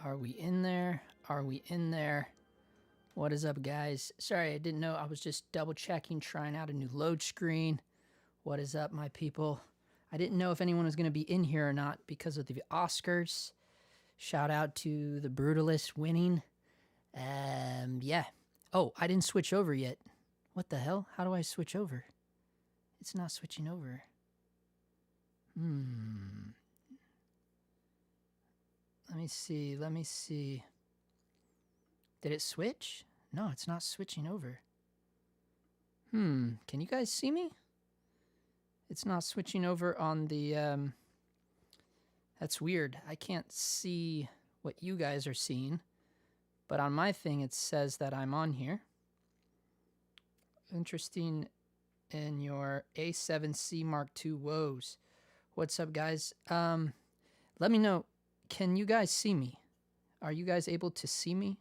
Are we in there? Are we in there? What is up, guys? Sorry, I didn't know. I was just double checking, trying out a new load screen. What is up, my people? I didn't know if anyone was going to be in here or not because of the Oscars. Shout out to the Brutalist winning. Yeah. Oh, I didn't switch over yet. What the hell? How do I switch over? It's not switching over. Let me see. Let me see. Did it switch? No, it's not switching over. Can you guys see me? It's not switching over on the, that's weird. I can't see what you guys are seeing, but on my thing it says that I'm on here. Interesting in your A7C Mark II woes. What's up, guys? Let me know. Can you guys see me? Are you guys able to see me?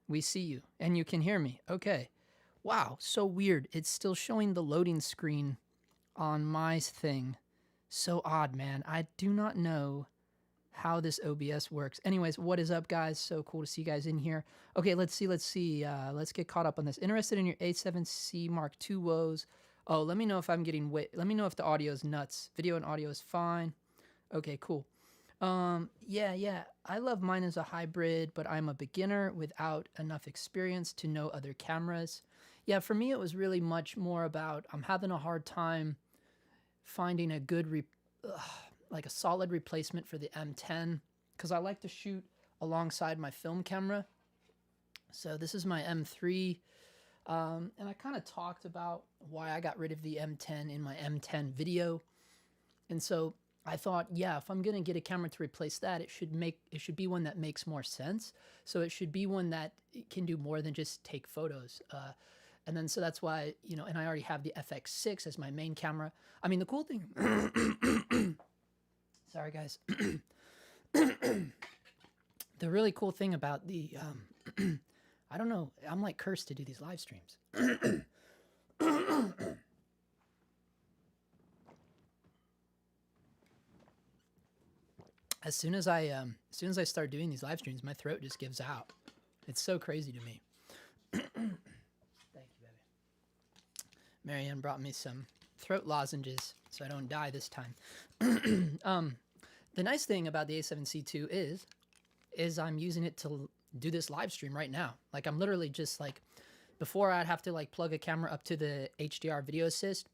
We see you, and you can hear me. Okay. Wow, so weird. It's still showing the loading screen on my thing. So odd, man. I do not know how this OBS works. Anyways, what is up, guys? So cool to see you guys in here. Okay, let's see. Let's get caught up on this. Interested in your A7C Mark II woes. Oh, let me know if I'm getting let me know if the audio is nuts. Video and audio is fine. Okay, cool. Yeah. I love mine as a hybrid, but I'm a beginner without enough experience to know other cameras. Yeah, for me, it was really much more about I'm having a hard time finding a good, like a solid replacement for the M10, because I like to shoot alongside my film camera. So this is my M3, and I kind of talked about why I got rid of the M10 in my M10 video. And so I thought, yeah, if I'm gonna get a camera to replace that, it should be one that makes more sense. So it should be one that can do more than just take photos. And then so that's why, you know, and I already have the FX6 as my main camera. I mean, the cool thing, sorry guys. The really cool thing about the, I don't know, I'm like cursed to do these live streams. As soon as I start doing these live streams, my throat just gives out. It's so crazy to me. Thank you, baby. Marianne brought me some throat lozenges so I don't die this time. The nice thing about the A7C2 is I'm using it to do this live stream right now. Like I'm literally just like, before I'd have to like plug a camera up to the HDR video assist.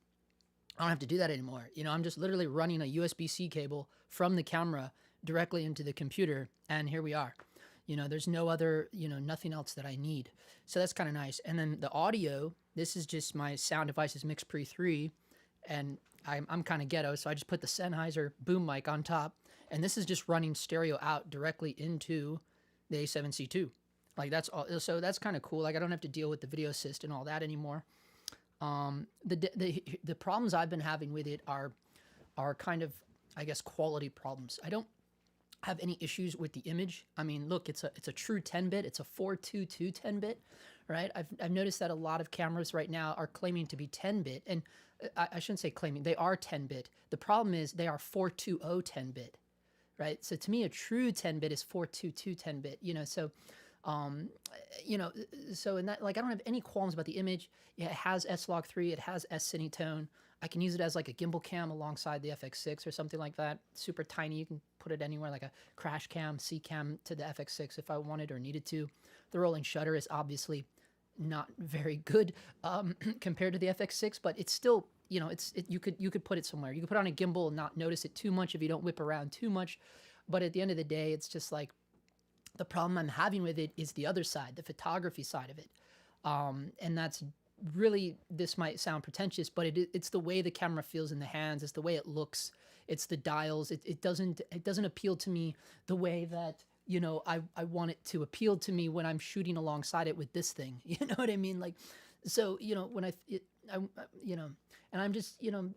I don't have to do that anymore. You know, I'm just literally running a USB-C cable from the camera directly into the computer, and here we are. You know, there's no other, you know, nothing else that I need. So that's kind of nice. And then the audio, this is just my sound devices Mix Pre 3, and I'm kind of ghetto, so I just put the Sennheiser boom mic on top, and this is just running stereo out directly into the A7C2. Like that's all. So that's kind of cool. Like I don't have to deal with the video assist and all that anymore. The problems I've been having with it are kind of, I guess, quality problems. I don't have any issues with the image. I mean, look, it's a true 10-bit. It's a 422 10-bit, right? I've noticed that a lot of cameras right now are claiming to be 10-bit, and I shouldn't say claiming. They are 10-bit. The problem is they are 420 10-bit, right? So to me, a true 10-bit is 422 10-bit. You know, so. You know, so in that, like, I don't have any qualms about the image. Yeah, it has S-Log3, it has S-Cinetone. I can use it as like a gimbal cam alongside the FX6 or something like that. Super tiny, you can put it anywhere, like a crash cam, C cam to the FX6 if I wanted or needed to. The rolling shutter is obviously not very good compared to the FX6, but it's still, you know, you could put it somewhere. You could put it on a gimbal and not notice it too much if you don't whip around too much. But at the end of the day, it's just like, the problem I'm having with it is the other side, the photography side of it. And that's really, this might sound pretentious, but it's the way the camera feels in the hands. It's the way it looks. It's the dials. It doesn't appeal to me the way that, you know, I want it to appeal to me when I'm shooting alongside it with this thing. You know what I mean? Like, so, you know, when you know, and I'm just, you know,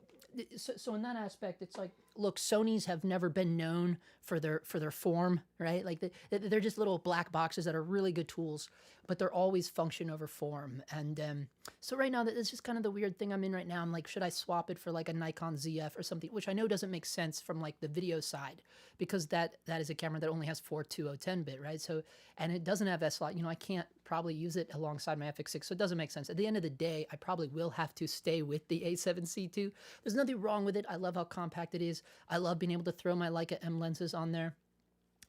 so in that aspect, it's like, look, Sonys have never been known for their form, right? Like they're just little black boxes that are really good tools, but they're always function over form. And so right now, that's just kind of the weird thing I'm in right now. I'm like, should I swap it for like a Nikon ZF or something, which I know doesn't make sense from like the video side, because that is a camera that only has 4 2010-bit, right? So, and it doesn't have S-Slot. You know, I can't probably use it alongside my FX6, so it doesn't make sense. At the end of the day, I probably will have to stay with the A7C II. There's nothing wrong with it. I love how compact it is. I love being able to throw my Leica M lenses on there.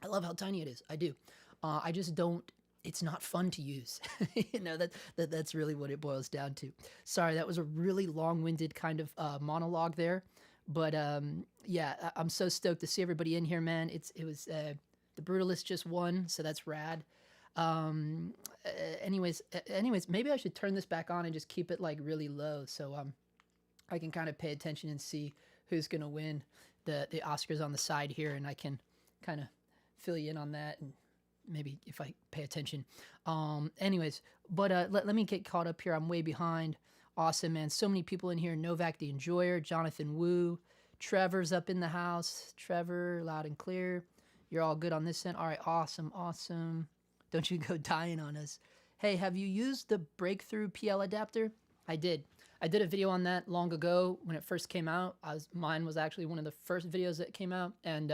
I love how tiny it is. I do. I just don't. It's not fun to use. You know, that's really what it boils down to. Sorry, that was a really long-winded kind of monologue there, but yeah, I'm so stoked to see everybody in here, man. It was the Brutalist just won, so that's rad. Anyways, maybe I should turn this back on and just keep it like really low, so I can kind of pay attention and see who's gonna win the Oscars on the side here, and I can kind of fill you in on that, and maybe if I pay attention. Anyways, but let me get caught up here. I'm way behind. Awesome, man. So many people in here. Novak the Enjoyer, Jonathan Wu, Trevor's up in the house. Trevor, loud and clear. You're all good on this end. All right, awesome, awesome. Don't you go dying on us. Hey, have you used the Breakthrough PL adapter? I did. I did a video on that long ago when it first came out. Mine was actually one of the first videos that came out. And,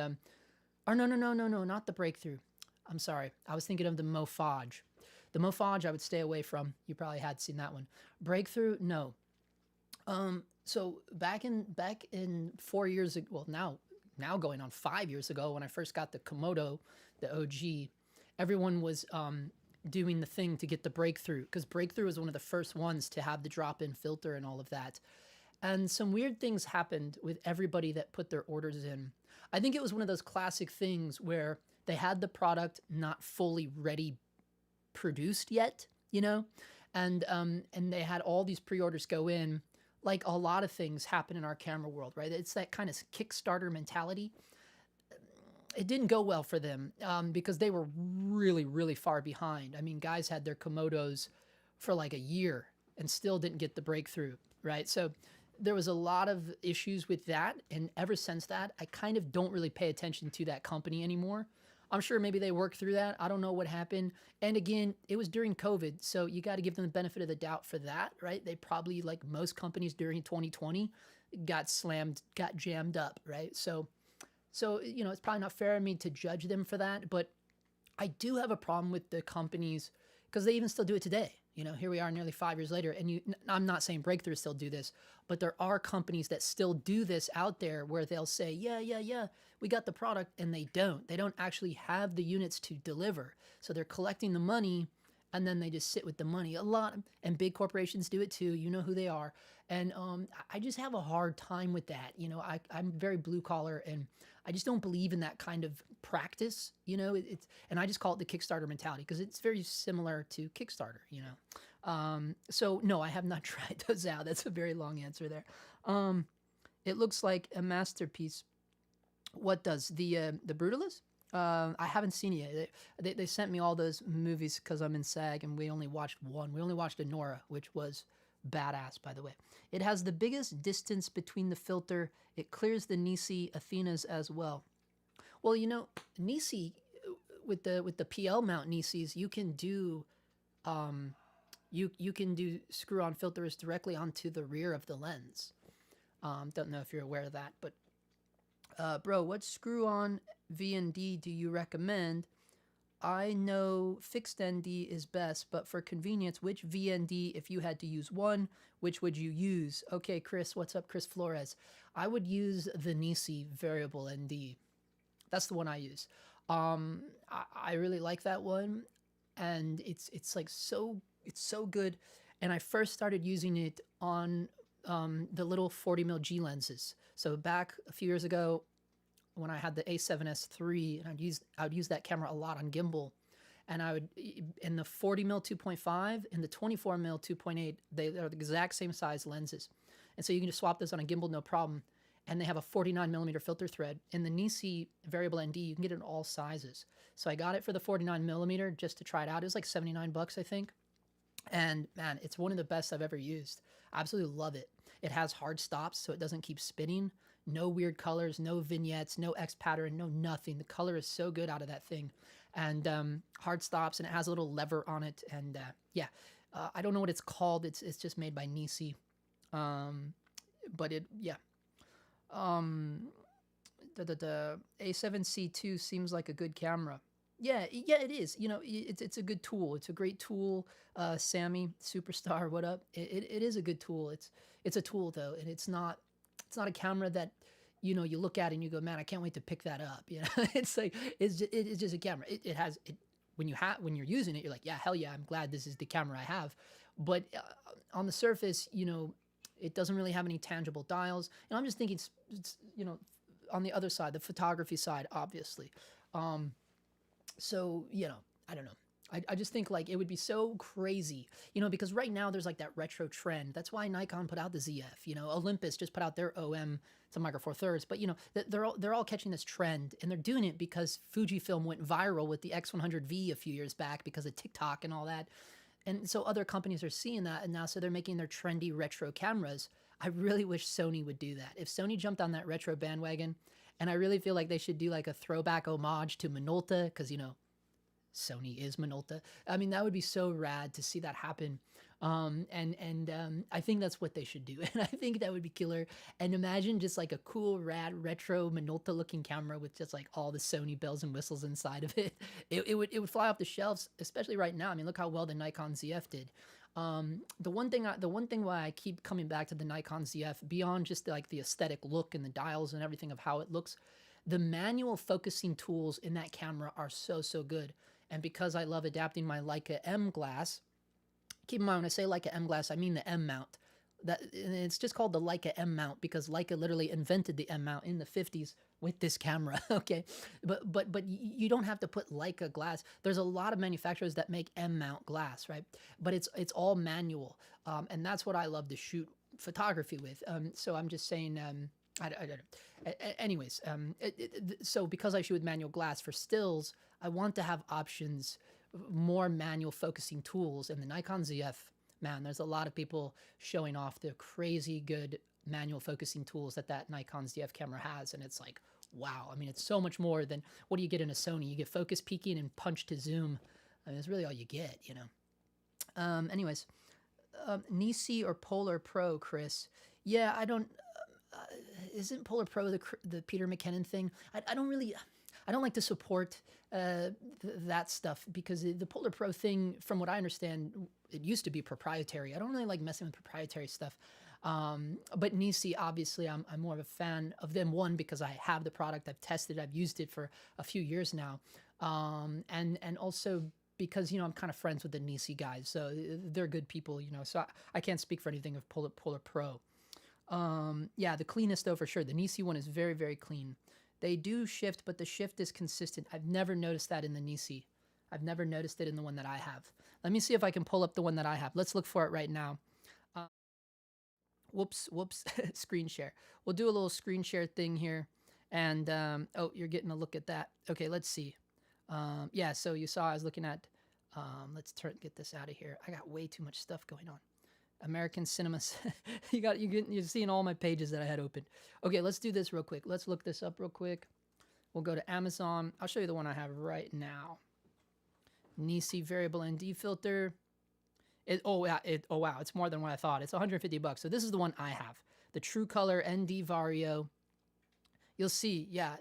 or no, not the Breakthrough. I'm sorry. I was thinking of the mofage. The mofage I would stay away from. You probably had seen that one. Breakthrough, no. So back in 4 years ago, well, now going on 5 years ago, when I first got the Komodo, the OG, everyone was doing the thing to get the Breakthrough, because Breakthrough was one of the first ones to have the drop-in filter and all of that. And some weird things happened with everybody that put their orders in. I think it was one of those classic things where they had the product not fully ready produced yet, you know, and they had all these pre-orders go in. Like a lot of things happen in our camera world, right? It's that kind of Kickstarter mentality. It didn't go well for them because they were really, really far behind. I mean, guys had their Komodos for like a year and still didn't get the Breakthrough, right? So there was a lot of issues with that. And ever since that, I kind of don't really pay attention to that company anymore. I'm sure maybe they worked through that. I don't know what happened. And again, it was during COVID, so you got to give them the benefit of the doubt for that, right? They probably, like most companies during 2020, got jammed up, right? So, you know, it's probably not fair of me to judge them for that, but I do have a problem with the companies because they even still do it today. You know, here we are nearly 5 years later, and I'm not saying Breakthrough still do this, but there are companies that still do this out there where they'll say, yeah, we got the product, and they don't. They don't actually have the units to deliver. So they're collecting the money, and then they just sit with the money. A lot, and big corporations do it too. You know who they are. And I just have a hard time with that. You know, I'm very blue collar, and I just don't believe in that kind of practice. You know, and I just call it the Kickstarter mentality because it's very similar to Kickstarter, you know. So no, I have not tried those out. That's a very long answer there. It looks like a masterpiece. What does the Brutalist? I haven't seen it yet. They sent me all those movies because I'm in SAG, and we only watched one. We only watched Anora, which was badass, by the way. It has the biggest distance between the filter. It clears the Nisi Athenas as well. Well, you know, Nisi with the PL mount Nisis, you can do you can do screw-on filters directly onto the rear of the lens. Don't know if you're aware of that, but bro, what screw-on V&D do you recommend? I know fixed ND is best, but for convenience, which VND, if you had to use one, which would you use? Okay, Chris, what's up, Chris Flores? I would use the Nisi variable ND. That's the one I use. I really like that one, and it's so good. And I first started using it on the little 40mm G lenses. So back a few years ago, when I had the A7S III, and I would use that camera a lot on gimbal, and I would, in the 40mm 2.5 and the 24mm 2.8, they are the exact same size lenses, and so you can just swap those on a gimbal, no problem. And they have a 49mm filter thread. In the Nisi variable ND, you can get it in all sizes. So I got it for the 49mm just to try it out. It was like $79, I think. And man, it's one of the best I've ever used. I absolutely love it. It has hard stops, so it doesn't keep spinning. No weird colors, no vignettes, no X pattern, no nothing. The color is so good out of that thing. And hard stops, and it has a little lever on it. And yeah, I don't know what it's called. It's just made by Nisi. But yeah. The A7C2 seems like a good camera. Yeah, it is. You know, it's a good tool. It's a great tool. Sammy, superstar, what up? It is a good tool. It's a tool though, and it's not a camera that you look at and you go, man, I can't wait to pick that up. It's like it's just a camera. It has it when you're using it, you're like, yeah, hell yeah, I'm glad this is the camera I have. But on the surface, it doesn't really have any tangible dials. And I'm just thinking, on the other side, the photography side, obviously. So, I don't know. I just think like it would be so crazy, because right now there's like that retro trend. That's why Nikon put out the ZF. Olympus just put out their OM to Micro Four Thirds. But they're all catching this trend, and they're doing it because Fujifilm went viral with the X100V a few years back because of TikTok and all that. And so other companies are seeing that, and now so they're making their trendy retro cameras. I really wish Sony would do that. If Sony jumped on that retro bandwagon, and I really feel like they should do like a throwback homage to Minolta, because Sony is Minolta. I mean, that would be so rad to see that happen. I think that's what they should do. And I think that would be killer. And imagine just like a cool, rad, retro Minolta looking camera with just like all the Sony bells and whistles inside of it. It would fly off the shelves, especially right now. I mean, look how well the Nikon ZF did. The one thing why I keep coming back to the Nikon ZF, beyond just like the aesthetic look and the dials and everything of how it looks, the manual focusing tools in that camera are so good. And because I love adapting my Leica M glass, keep in mind when I say Leica M glass, I mean the M mount. It's just called the Leica M mount because Leica literally invented the M mount in the 50s with this camera. Okay, but you don't have to put Leica glass. There's a lot of manufacturers that make M mount glass, right? But it's all manual, and that's what I love to shoot photography with. So I'm just saying. I don't know. Anyways, so because I shoot with manual glass for stills, I want to have options, more manual focusing tools. And the Nikon ZF, man, there's a lot of people showing off the crazy good manual focusing tools that Nikon ZF camera has. And it's like, wow. I mean, it's so much more than what do you get in a Sony? You get focus peaking and punch to zoom. I mean, that's really all you get, Anyways, Nisi or Polar Pro, Chris? Yeah, I don't... isn't Polar Pro the Peter McKinnon thing? I don't like to support that stuff because the Polar Pro thing, from what I understand, it used to be proprietary. I don't really like messing with proprietary stuff. But Nisi, obviously, I'm more of a fan of them. One, because I have the product, I've tested, I've used it for a few years now, and also because I'm kind of friends with the Nisi guys, so they're good people. So I can't speak for anything of Polar Pro. Yeah, the cleanest though, for sure. The Nisi one is very, very clean. They do shift, but the shift is consistent. I've never noticed that in the Nisi. I've never noticed it in the one that I have. Let me see if I can pull up the one that I have. Let's look for it right now. Whoops, screen share. We'll do a little screen share thing here. And, oh, you're getting a look at that. Okay, let's see. Yeah, so you saw I was looking at, let's get this out of here. I got way too much stuff going on. American cinemas. You're seeing all my pages that I had open. Okay, let's do this real quick. Let's look this up real quick. We'll go to Amazon. I'll show you the one I have right now. Nisi variable ND filter. Oh wow, it's more than what I thought. It's $150. So this is the one I have. The True Color ND Vario. You'll see, yeah,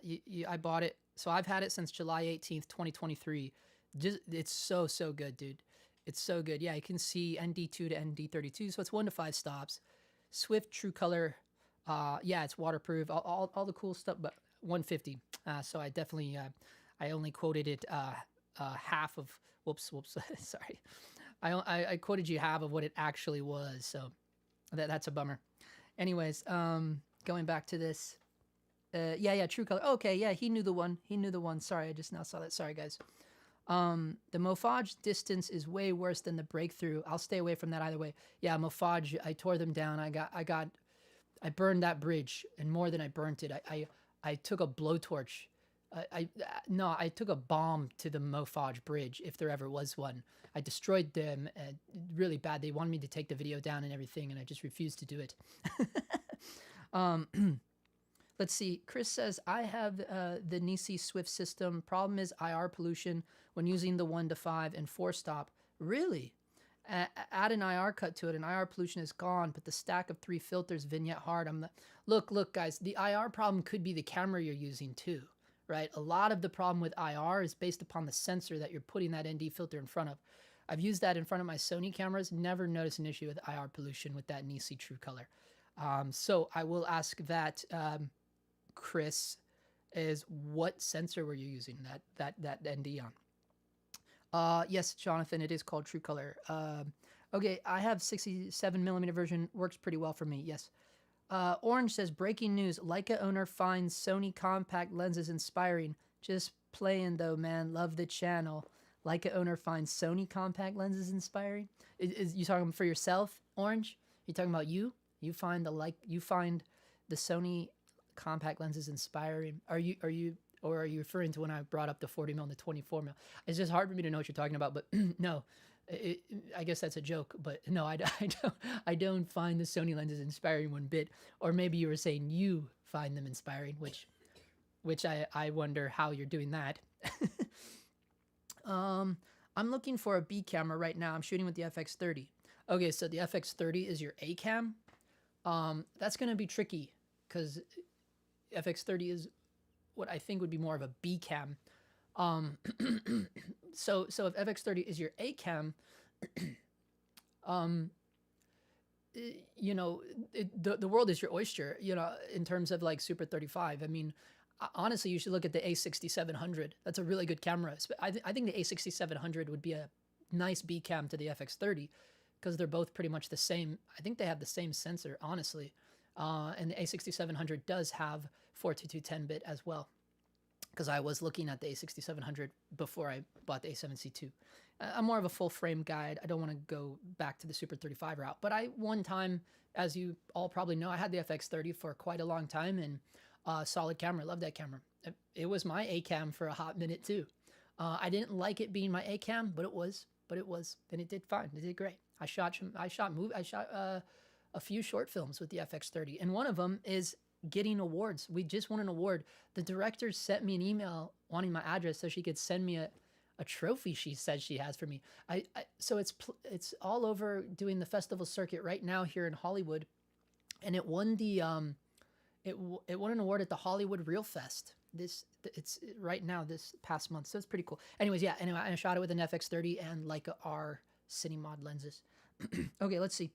I bought it. So I've had it since July 18th, 2023. It's so good, dude. It's so good. Yeah, you can see ND2 to ND32, so it's 1 to 5 stops. Swift True Color, yeah, it's waterproof, all the cool stuff, but 150. So I definitely, I only quoted it half of, whoops, sorry. I quoted you half of what it actually was, so that's a bummer. Anyways, going back to this. Yeah, True Color. Okay, yeah, he knew the one. Sorry, I just now saw that. Sorry, guys. The mofage distance is way worse than the breakthrough. I'll stay away from that either way. Yeah, mofage, I tore them down. I burned that bridge, and more than I burnt it. I took a blowtorch. I took a bomb to the mofage bridge, if there ever was one. I destroyed them really bad. They wanted me to take the video down and everything, and I just refused to do it. Let's see. Chris says, I have the Nisi Swift system. Problem is IR pollution when using the 1 to 5 and 4 stop. Really? Add an IR cut to it and IR pollution is gone, but the stack of 3 filters vignette hard. Look, guys, the IR problem could be the camera you're using too, right? A lot of the problem with IR is based upon the sensor that you're putting that ND filter in front of. I've used that in front of my Sony cameras, never noticed an issue with IR pollution with that Nisi True Color. So I will ask that, Chris, is what sensor were you using that ND on? Yes, Jonathan, it is called True Color. Okay, I have 67mm version, works pretty well for me, yes. Orange says, breaking news, Leica owner finds Sony compact lenses inspiring. Just playing though, man, love the channel. Leica owner finds Sony compact lenses inspiring. Is you talking for yourself, Orange? You talking about you? You find the Sony compact lenses inspiring. Are you referring to when I brought up the 40mm and the 24mm? It's just hard for me to know what you're talking about, but no, I guess that's a joke, but no, I don't find the Sony lenses inspiring one bit. Or maybe you were saying you find them inspiring, which I wonder how you're doing that. I'm looking for a B camera right now. I'm shooting with the FX30. Okay, so the FX30 is your A cam. That's gonna be tricky because FX30 is what I think would be more of a B cam. So if FX30 is your A cam, you know, the world is your oyster, you know, in terms of like Super 35. I mean, honestly, you should look at the A6700. That's a really good camera. I think the A6700 would be a nice B cam to the FX30 because they're both pretty much the same. I think they have the same sensor, honestly. And the A6700 does have 422 10-bit as well, because I was looking at the A6700 before I bought the A7C2. I'm more of a full frame guide. I don't want to go back to the Super 35 route, but one time, as you all probably know, I had the FX30 for quite a long time, and solid camera. Love that camera. It was my A cam for a hot minute too. I didn't like it being my A cam, but it was, and it did fine. It did great. I shot a few short films with the FX30, and one of them is getting awards. We just won an award. The director sent me an email wanting my address so she could send me a trophy she said she has for me. So it's all over doing the festival circuit right now here in Hollywood, and it won the it won an award at the Hollywood Reel Fest. It's right now this past month, so it's pretty cool. Anyways, yeah. Anyway, I shot it with an FX30 and Leica R Cinemod lenses. Okay, let's see.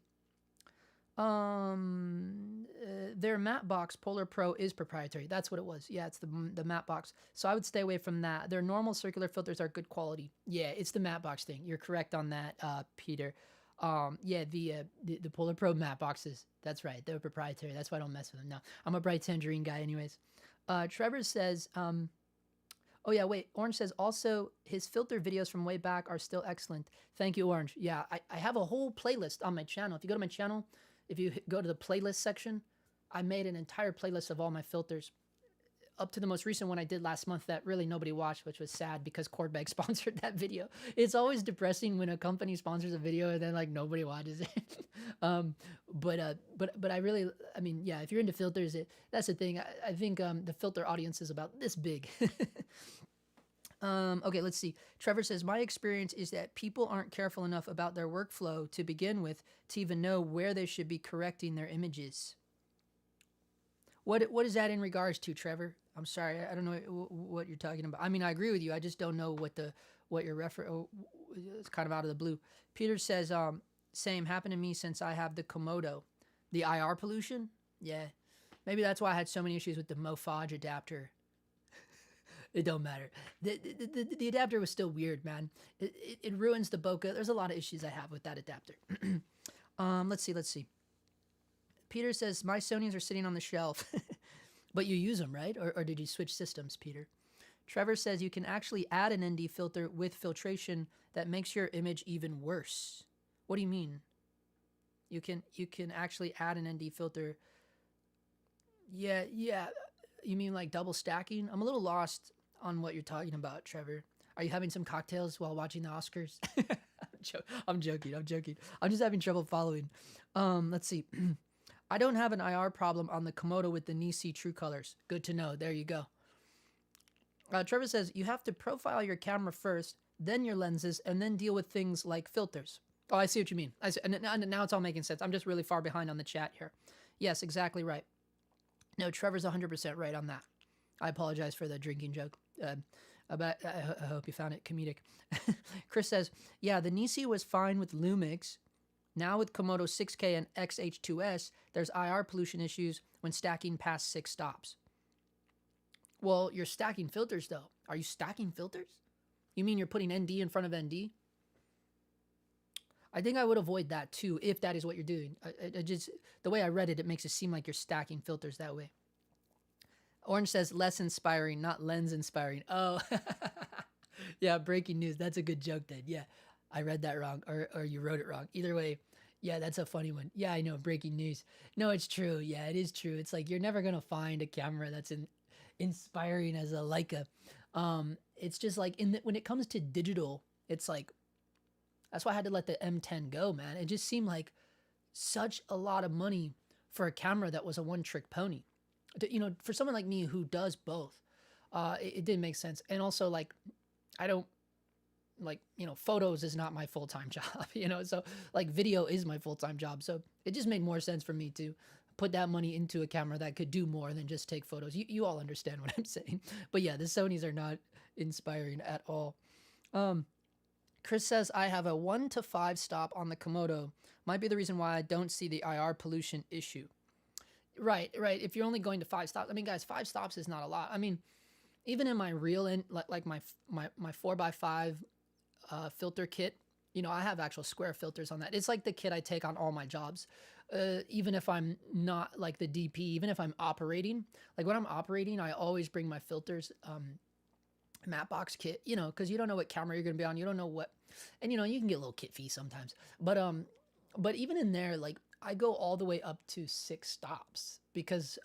Their matte box Polar Pro is proprietary. That's what it was. Yeah, it's the matte box. So I would stay away from that. Their normal circular filters are good quality. Yeah, it's the matte box thing. You're correct on that, Peter. Yeah, the Polar Pro matte boxes. That's right. They're proprietary. That's why I don't mess with them. No, I'm a bright tangerine guy anyways. Trevor says, oh yeah, wait. Orange says also his filter videos from way back are still excellent. Thank you, Orange. Yeah, I have a whole playlist on my channel. If you go to my channel, if you go to the playlist section, I made an entire playlist of all my filters, up to the most recent one I did last month that really nobody watched, which was sad because Cordbag sponsored that video. It's always depressing when a company sponsors a video and then like nobody watches it. But I mean, yeah, if you're into filters, that's the thing. I think the filter audience is about this big. Okay, let's see. Trevor says, my experience is that people aren't careful enough about their workflow to begin with to even know where they should be correcting their images. What is that in regards to, Trevor? I'm sorry, I don't know what you're talking about. I mean, I agree with you. I just don't know what you're referring. It's kind of out of the blue. Peter says, same happened to me since I have the Komodo. The IR pollution? Yeah. Maybe that's why I had so many issues with the mofage adapter. It don't matter. The adapter was still weird, man. It ruins the bokeh. There's a lot of issues I have with that adapter. Let's see. Peter says, my Sonys are sitting on the shelf. But you use them, right? Or did you switch systems, Peter? Trevor says you can actually add an ND filter with filtration that makes your image even worse. What do you mean? You can actually add an ND filter. Yeah. You mean like double stacking? I'm a little lost on what you're talking about, Trevor. Are you having some cocktails while watching the Oscars? I'm joking. I'm just having trouble following. Let's see. I don't have an IR problem on the Komodo with the Nisi True Colors. Good to know. There you go. Trevor says, you have to profile your camera first, then your lenses, and then deal with things like filters. Oh, I see what you mean. I see, and now it's all making sense. I'm just really far behind on the chat here. Yes, exactly right. No, Trevor's 100% right on that. I apologize for the drinking joke. I hope you found it comedic. Chris says, yeah, the Nisi was fine with Lumix. Now with Komodo 6K and XH2-s, there's IR pollution issues when stacking past 6 stops. Well, you're stacking filters, though. Are you stacking filters? You mean you're putting ND in front of ND? I think I would avoid that, too, if that is what you're doing. Just the way I read it, it makes it seem like you're stacking filters that way. Orange says, less inspiring, not lens inspiring. Oh, yeah, breaking news. That's a good joke, then. Yeah, I read that wrong, or you wrote it wrong. Either way, yeah, that's a funny one. Yeah, I know, breaking news. No, it's true. Yeah, it is true. It's like you're never going to find a camera that's inspiring as a Leica. It's just like when it comes to digital, it's like, that's why I had to let the M10 go, man. It just seemed like such a lot of money for a camera that was a one-trick pony. You know, for someone like me who does both, it didn't make sense. And also, like, I don't, like, you know, photos is not my full-time job, you know? So, like, video is my full-time job. So it just made more sense for me to put that money into a camera that could do more than just take photos. You all understand what I'm saying. But yeah, the Sonys are not inspiring at all. Chris says, I have a 1 to 5 stop on the Komodo. Might be the reason why I don't see the IR pollution issue. Right. If you're only going to 5 stops, I mean, guys, 5 stops is not a lot. I mean, even in my real end, like my 4x5 filter kit, you know, I have actual square filters on that. It's like the kit I take on all my jobs. Even if I'm not like the DP, even if I'm operating, like when I'm operating, I always bring my filters, matte box kit, you know, because you don't know what camera you're going to be on. You don't know what, and you know, you can get a little kit fee sometimes, but even in there, like I go all the way up to 6 stops because,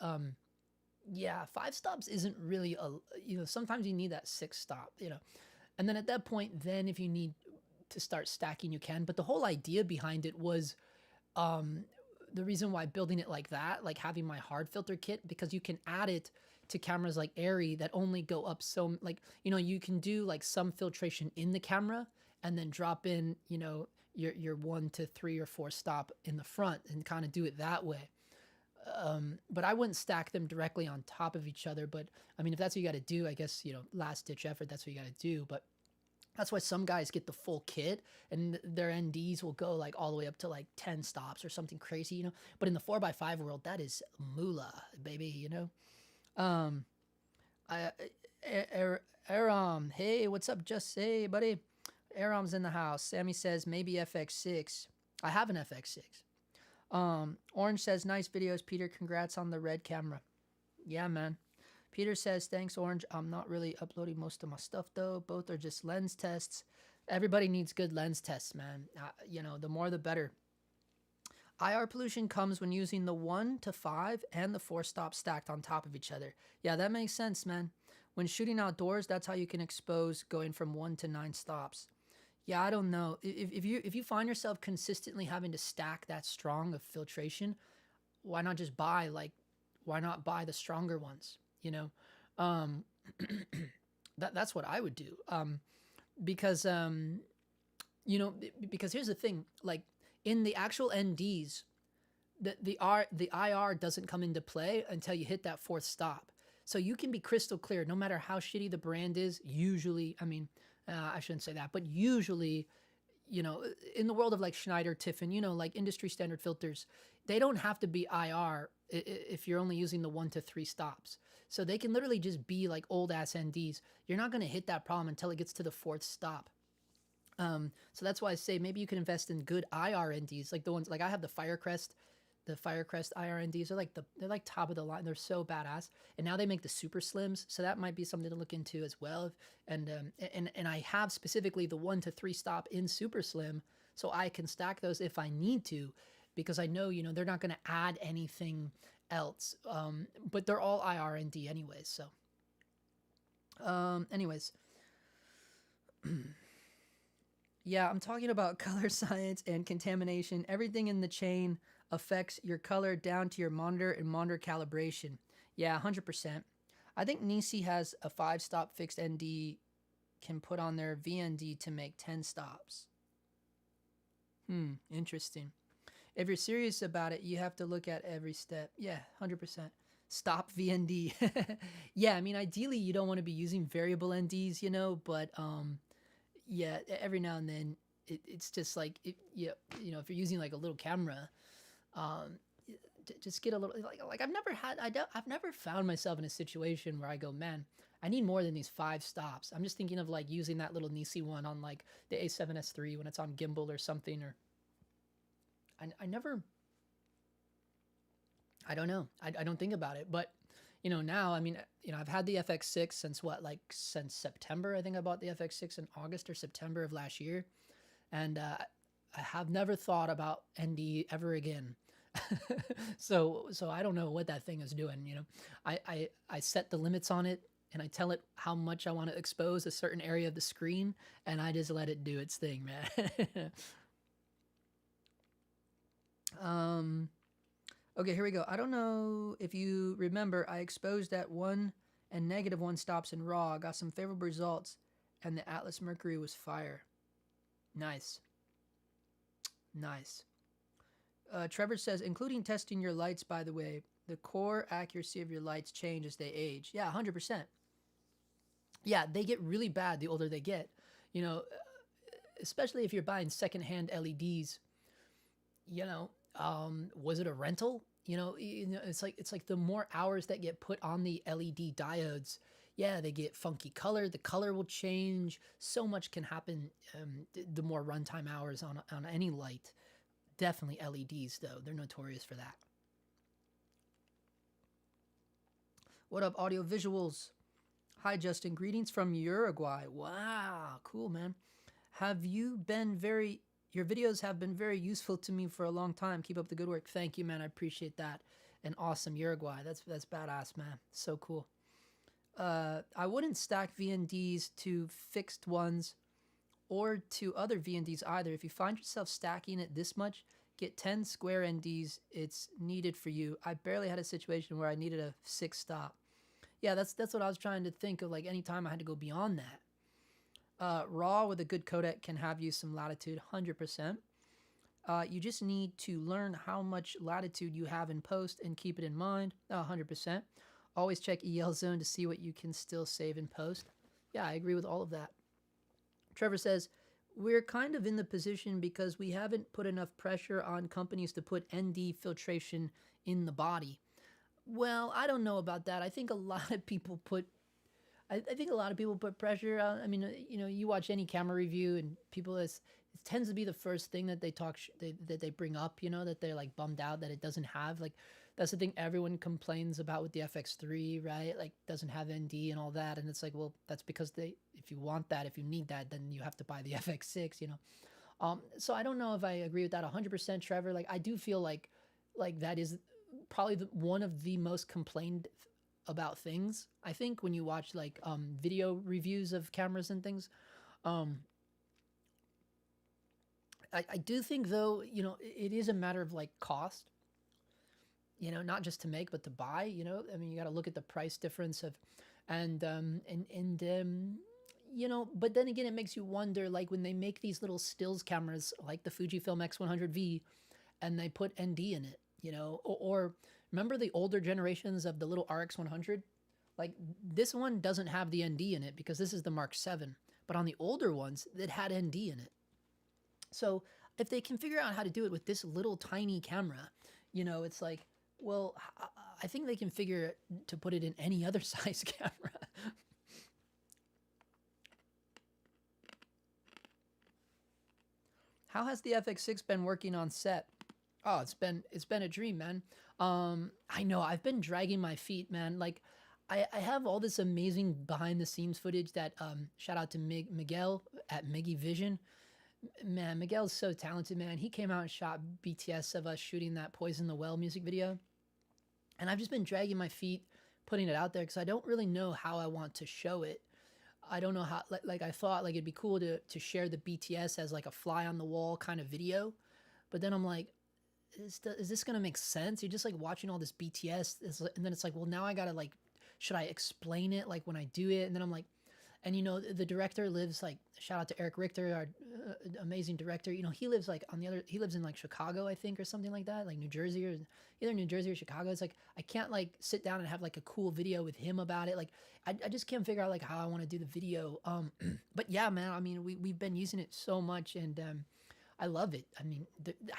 yeah, 5 stops isn't really you know, sometimes you need that 6 stop, you know, and then at that point, then if you need to start stacking, you can. But the whole idea behind it was, the reason why building it like that, like having my hard filter kit, because you can add it to cameras like Arri that only go up so, like, you know, you can do like some filtration in the camera and then drop in, you know, your 1 to 3 or 4 stop in the front and kind of do it that way. But I wouldn't stack them directly on top of each other. But I mean, if that's what you got to do, I guess, you know, last ditch effort, that's what you got to do. But that's why some guys get the full kit and their NDs will go like all the way up to like 10 stops or something crazy, you know. But in the 4x5 world, that is moolah, baby, you know. Aram, hey, what's up? Just say, buddy. Aram's in the house. Sammy says maybe FX6. I have an FX6. Orange says nice videos, Peter. Congrats on the red camera. Yeah, man. Peter says thanks, Orange. I'm not really uploading most of my stuff though. Both are just lens tests. Everybody needs good lens tests, man. You know, the more the better. IR pollution comes when using the 1 to 5 and the 4 stops stacked on top of each other. Yeah, that makes sense, man. When shooting outdoors, that's how you can expose going from 1 to 9 stops. Yeah, I don't know. If you find yourself consistently having to stack that strong of filtration, why not just buy the stronger ones? You know, that's what I would do. Because you know, because here's the thing, like in the actual NDs, the IR doesn't come into play until you hit that 4th stop. So you can be crystal clear, no matter how shitty the brand is. Usually, I mean, I shouldn't say that, but usually, you know, in the world of like Schneider, Tiffin, you know, like industry standard filters, they don't have to be IR if you're only using the 1 to 3 stops. So they can literally just be like old ass NDs. You're not going to hit that problem until it gets to the 4th stop. So that's why I say maybe you can invest in good IR NDs, like the ones, like I have the Firecrest IR NDs are like they're like top of the line. They're so badass. And now they make the super slims. So that might be something to look into as well. And I have specifically the 1 to 3 stop in super slim. So I can stack those if I need to, because I know, you know, they're not going to add anything else. But they're all IR ND anyways. So, anyways, yeah, I'm talking about color science and contamination, everything in the chain affects your color down to your monitor and monitor calibration. Yeah, 100%. I think Nisi has a 5-stop fixed ND, can put on their VND to make 10 stops. Interesting. If you're serious about it, you have to look at every step. Yeah, 100%. Stop VND. Yeah, I mean, ideally, you don't want to be using variable NDs, you know, but yeah, every now and then, it's just like, you know, if you're using like a little camera, just get a little, like I've never found myself in a situation where I go, man, I need more than these 5 stops. I'm just thinking of like using that little Nisi one on like the A7S III when it's on gimbal or something, or I never, I don't know. I don't think about it, but you know, now, I mean, you know, I've had the FX6 since what, like since September. I think I bought the FX6 in August or September of last year. And I have never thought about ND ever again. So I don't know what that thing is doing. You know, I set the limits on it and I tell it how much I want to expose a certain area of the screen, and I just let it do its thing, man. Okay, here we go. I don't know if you remember, I exposed at 1 and -1 stops in RAW, got some favorable results, and the Atlas Mercury was fire. Nice. Nice. Trevor says, including testing your lights, by the way, the core accuracy of your lights change as they age. Yeah, 100%. Yeah, they get really bad the older they get. You know, especially if you're buying secondhand LEDs, you know, was it a rental? You know, it's like the more hours that get put on the LED diodes, yeah, they get funky color. The color will change. So much can happen. The more runtime hours on any light. Definitely LEDs though. They're notorious for that. What up, audio visuals? Hi, Justin. Greetings from Uruguay. Wow, cool, man. Your videos have been very useful to me for a long time. Keep up the good work. Thank you, man. I appreciate that. And awesome, Uruguay. That's badass, man. So cool. I wouldn't stack VNDs to fixed ones or to other VNDs either. If you find yourself stacking it this much, get 10 square NDs. It's needed for you. I barely had a situation where I needed a 6 stop. Yeah, that's what I was trying to think of, like anytime I had to go beyond that. RAW with a good codec can have you some latitude, 100%. You just need to learn how much latitude you have in post and keep it in mind, 100%. Always check EL zone to see what you can still save in post. Yeah, I agree with all of that. Trevor says, we're kind of in the position because we haven't put enough pressure on companies to put ND filtration in the body. Well, I don't know about that. I think a lot of people put pressure on. I mean, you know, you watch any camera review and people, it tends to be the first thing that they that they bring up, you know, that they're like bummed out that it doesn't have. Like, that's the thing everyone complains about with the FX3, right? Like, doesn't have ND and all that. And it's like, well, that's because if you want that, if you need that, then you have to buy the FX6, you know? So I don't know if I agree with that 100%, Trevor. Like, I do feel like that is probably one of the most complained about things. I think when you watch like video reviews of cameras and things, I do think though, you know, it is a matter of like cost, you know, not just to make, but to buy, you know. I mean, you got to look at the price difference of, and you know, but then again, it makes you wonder, like when they make these little stills cameras like the Fujifilm X100V and they put ND in it, you know, or remember the older generations of the little RX100? Like, this one doesn't have the ND in it because this is the Mark 7, but on the older ones, it had ND in it. So if they can figure out how to do it with this little tiny camera, you know, it's like, well, I think they can figure to put it in any other size camera. How has the FX6 been working on set? Oh, it's been a dream, man. I know I've been dragging my feet, man. Like, I have all this amazing behind the scenes footage that shout out to Miguel at Miggy Vision. Man, Miguel's so talented, man. He came out and shot BTS of us shooting that Poison the Well music video. And I've just been dragging my feet, putting it out there because I don't really know how I want to show it. I don't know how, like I thought like it'd be cool to share the BTS as like a fly on the wall kind of video. But then I'm like, is this gonna make sense? You're just like watching all this BTS, and then it's like, well, now I gotta like, should I explain it like when I do it? And then I'm like, and you know, the director lives like, shout out to Eric Richter, our amazing director. You know, he lives like he lives in like Chicago, I think, or something like that, like New Jersey, or either New Jersey or Chicago. It's like I can't like sit down and have like a cool video with him about it. Like I just can't figure out like how I want to do the video. But yeah, man, I mean, we've been using it so much, and I love it. I mean,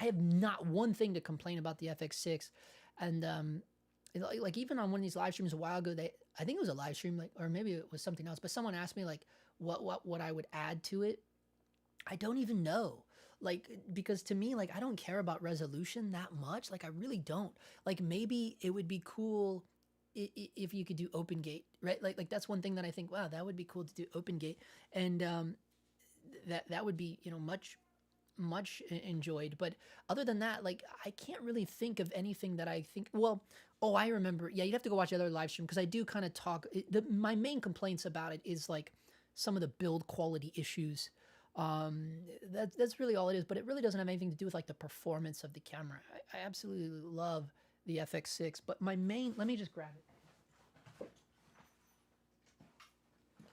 I have not one thing to complain about the FX6, and like even on one of these live streams a while ago, I think it was a live stream, like, or maybe it was something else, but someone asked me like what I would add to it. I don't even know. Like, because to me, like, I don't care about resolution that much. Like, I really don't. Like, maybe it would be cool if you could do open gate, right? Like that's one thing that I think, wow, that would be cool to do open gate, and that would be, you know, much enjoyed. But other than that, like, I can't really think of anything that I think, well, oh, I remember. Yeah, you'd have to go watch the other live stream, because I do kind of talk. My main complaints about it is like some of the build quality issues. That's really all it is, but it really doesn't have anything to do with like the performance of the camera. I absolutely love the FX6, but my main, let me just grab it,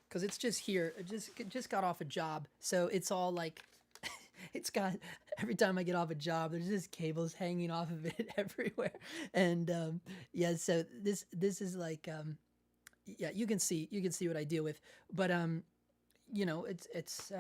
because it's just here. It just got off a job, so it's all like, it's got, every time I get off a job, there's just cables hanging off of it everywhere. And yeah, so this is like, yeah, you can see what I deal with. But you know, it's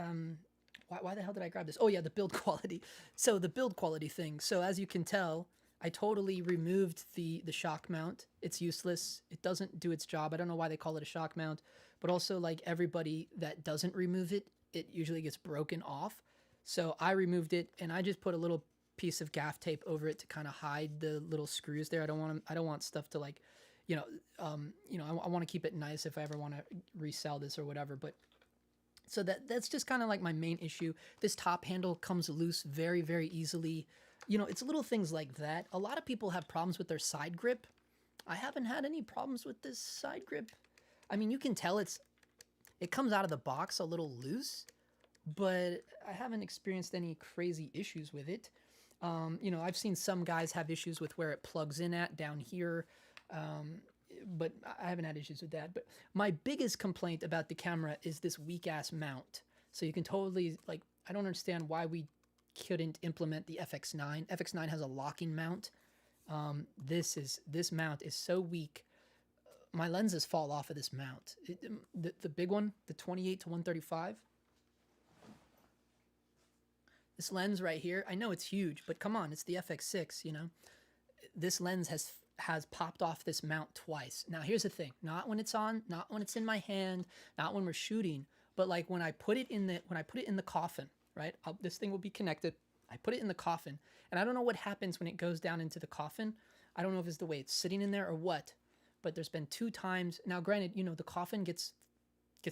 why the hell did I grab this? Oh yeah, the build quality. So the build quality thing. So as you can tell, I totally removed the shock mount. It's useless. It doesn't do its job. I don't know why they call it a shock mount, but also like everybody that doesn't remove it, it usually gets broken off. So I removed it, and I just put a little piece of gaff tape over it to kind of hide the little screws there. I don't want stuff to like, you know, I want to keep it nice if I ever want to resell this or whatever. But so that's just kind of like my main issue. This top handle comes loose very, very easily. You know, it's little things like that. A lot of people have problems with their side grip. I haven't had any problems with this side grip. I mean, you can tell it comes out of the box a little loose, but I haven't experienced any crazy issues with it. You know, I've seen some guys have issues with where it plugs in at down here, but I haven't had issues with that. But my biggest complaint about the camera is this weak ass mount. So you can totally, like, I don't understand why we couldn't implement the FX9. FX9 has a locking mount. This mount is so weak. My lenses fall off of this mount. The big one, the 28 to 135. This lens right here, I know it's huge, but come on, it's the FX6, you know. This lens has popped off this mount twice. Now here's the thing, not when it's on, not when it's in my hand, not when we're shooting, but like when I put it in the coffin, right? This thing will be connected. I put it in the coffin, and I don't know what happens when it goes down into the coffin. I don't know if it's the way it's sitting in there or what, but there's been 2 times. Now granted, you know, the coffin gets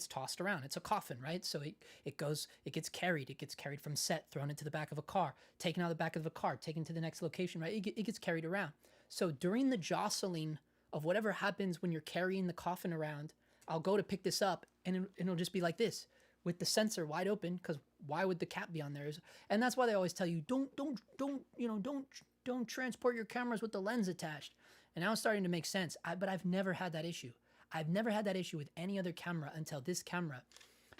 tossed around. It's a coffin, right? So it gets carried. It gets carried from set, thrown into the back of a car, taken out of the back of a car, taken to the next location, right? It gets carried around. So during the jostling of whatever happens when you're carrying the coffin around, I'll go to pick this up, and it'll just be like this with the sensor wide open, because why would the cap be on there? And that's why they always tell you, don't transport your cameras with the lens attached. And now it's starting to make sense. But I've never had that issue. I've never had that issue with any other camera until this camera.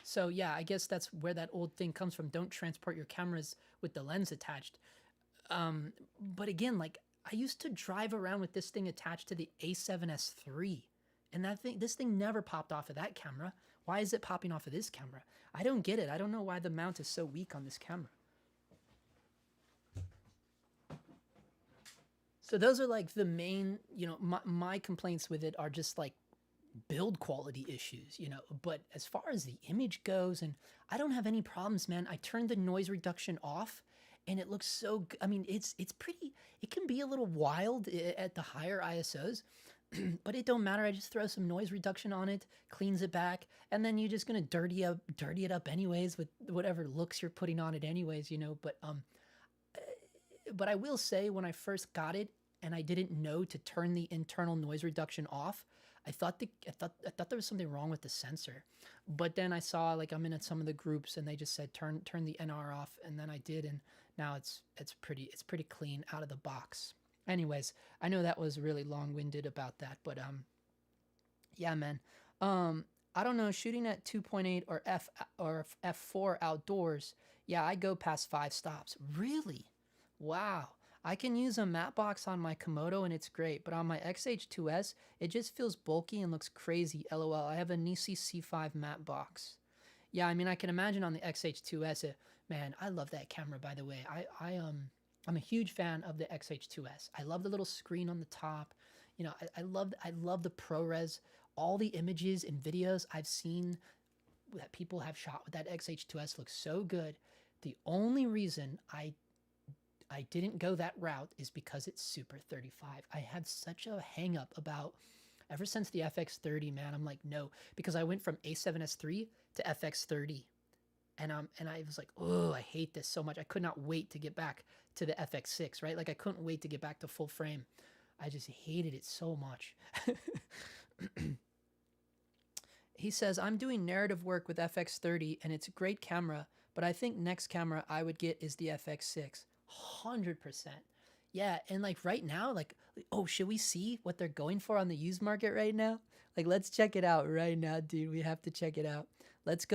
So yeah, I guess that's where that old thing comes from. Don't transport your cameras with the lens attached. But again, like, I used to drive around with this thing attached to the A7S III, and this thing never popped off of that camera. Why is it popping off of this camera? I don't get it. I don't know why the mount is so weak on this camera. So those are like the main, you know, my complaints with it are just like build quality issues, you know. But as far as the image goes, and I don't have any problems, man. I turned the noise reduction off, and it looks so good. I mean, it's pretty, it can be a little wild at the higher ISOs, but it don't matter. I just throw some noise reduction on it, cleans it back, and then you're just gonna dirty it up anyways with whatever looks you're putting on it anyways, you know. But I will say, when I first got it and I didn't know to turn the internal noise reduction off, I thought there was something wrong with the sensor. But then I saw, like, I'm in some of the groups, and they just said turn the NR off, and then I did, and Now it's pretty clean out of the box. Anyways, I know that was really long-winded about that, but yeah, man. I don't know, shooting at 2.8 or f4 outdoors. Yeah, I go past 5 stops. Really? Wow. I can use a matte box on my Komodo and it's great, but on my XH2S, it just feels bulky and looks crazy. LOL. I have a Nisi C5 matte box. Yeah, I mean, I can imagine on the XH2S. Man, I love that camera, by the way. I'm a huge fan of the XH2S. I love the little screen on the top. You know, I love the ProRes. All the images and videos I've seen that people have shot with that XH2S look so good. The only reason I didn't go that route is because it's Super 35. I had such a hang up about, ever since the FX30, man, I'm like, no, because I went from A7S III to FX30. And I was like, oh, I hate this so much. I could not wait to get back to the FX6, right? Like I couldn't wait to get back to full frame. I just hated it so much. He says, I'm doing narrative work with FX30 and it's a great camera, but I think next camera I would get is the FX6. 100%. Yeah, and like right now, like, oh, should we see what they're going for on the used market right now? Like, let's check it out right now, dude. We have to check it out. Let's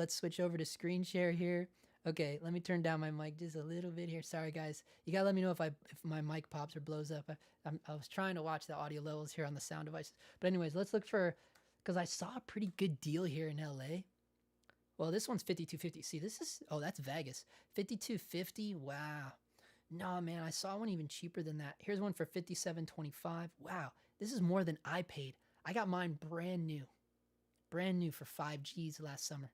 switch over to screen share here. Okay, let me turn down my mic just a little bit here. Sorry, guys. You gotta let me know if my mic pops or blows up. I was trying to watch the audio levels here on the sound devices. But anyways, let's look for, because I saw a pretty good deal here in LA. Well, this one's 5250. See, that's Vegas. 5250. Wow. No, man, I saw one even cheaper than that. Here's one for 5725. Wow, this is more than I paid. I got mine brand new for 5Gs last summer.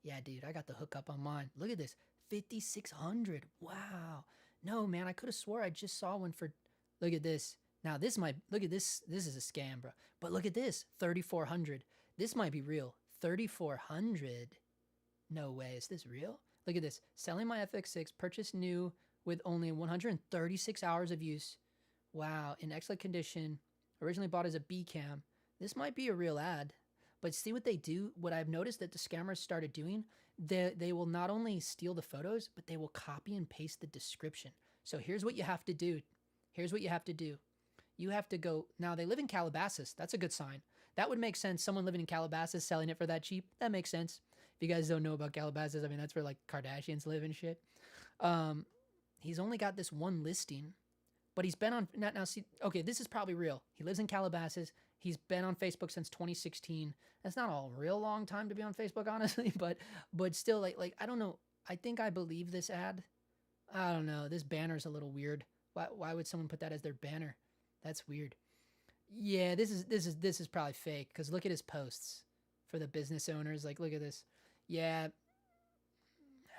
Yeah, dude, I got the hookup on mine. Look at this, 5600. Wow. No, man, I could have swore I just saw one for, look at this. Now look at this. This is a scam, bro. But look at this, 3400. This might be real. 3400. No way, is this real? Look at this, selling my FX6, purchased new with only 136 hours of use. Wow, in excellent condition. Originally bought as a B cam. This might be a real ad, but see what they do? What I've noticed that the scammers started doing, they will not only steal the photos, but they will copy and paste the description. So here's what you have to do. You have to go, now they live in Calabasas. That's a good sign. That would make sense. Someone living in Calabasas selling it for that cheap. That makes sense. If you guys don't know about Calabasas, I mean, that's where like Kardashians live and shit. He's only got this one listing, but he's been on, now see, okay, this is probably real. He lives in Calabasas. He's been on Facebook since 2016. That's not a real long time to be on Facebook, honestly, but still, like I don't know. I think I believe this ad. I don't know. This banner's a little weird. Why would someone put that as their banner? That's weird. Yeah, this is probably fake, because look at his posts for the business owners. Like, look at this. Yeah,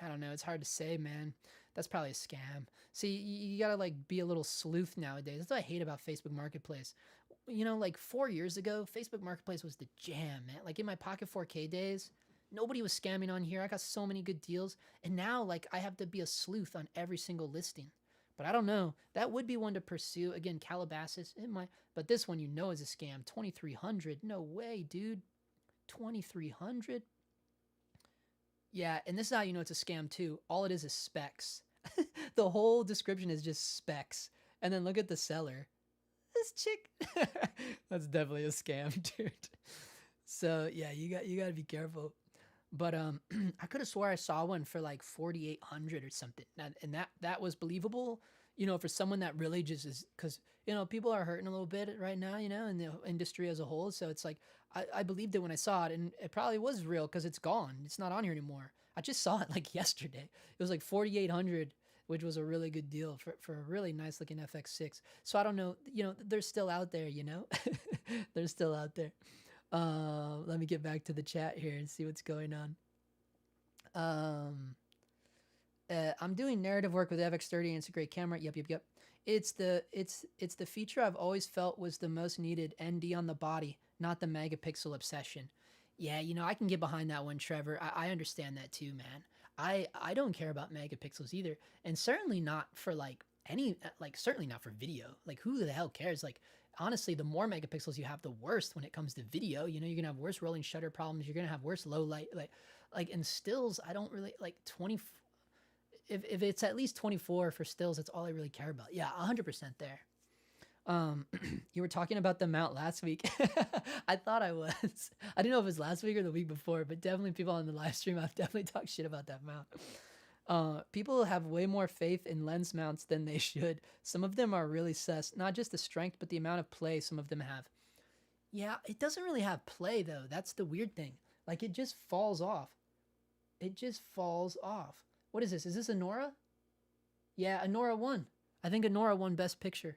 I don't know. It's hard to say, man. That's probably a scam. See, you gotta like be a little sleuth nowadays. That's what I hate about Facebook Marketplace. You know, like 4 years ago, Facebook Marketplace was the jam, man. Like in my Pocket 4K days, nobody was scamming on here. I got so many good deals. And now, like, I have to be a sleuth on every single listing. But I don't know. That would be one to pursue. Again, Calabasas, it might. But this one, you know, is a scam. 2,300. No way, dude. 2,300. Yeah, and this is how you know it's a scam too. All it is specs. The whole description is just specs. And then look at the seller. This chick. That's definitely a scam, dude. So yeah, you got to be careful. But I could have swore I saw one for like 4,800 or something. And that was believable, you know, for someone that really just is, because, you know, people are hurting a little bit right now, you know, in the industry as a whole. So it's like, I believed it when I saw it, and it probably was real because it's gone. It's not on here anymore. I just saw it like yesterday. It was like 4,800, which was a really good deal for a really nice looking FX6. So I don't know, you know, they're still out there, you know, they're still out there. Let me get back to the chat here and see what's going on. I'm doing narrative work with FX30 and it's a great camera. Yep. It's the feature I've always felt was the most needed. ND on the body, not the megapixel obsession. Yeah, you know, I can get behind that one, Trevor. I understand that too, man. I don't care about megapixels either. And certainly not for like certainly not for video. Like, who the hell cares? Like, honestly, the more megapixels you have, the worse when it comes to video. You know, you're gonna have worse rolling shutter problems. You're gonna have worse low light. Like in stills, I don't really like 20. if it's at least 24 for stills, that's all I really care about. Yeah, 100% there. You were talking about the mount last week. I thought I was. I didn't know if it was last week or the week before, but definitely people on the live stream, I've definitely talked shit about that mount. People have way more faith in lens mounts than they should. Some of them are really sus, not just the strength, but the amount of play some of them have. Yeah, it doesn't really have play though. That's the weird thing. Like it just falls off. It just falls off. What is this? Is this a Nora? Yeah, a Nora won. I think a Nora won Best Picture.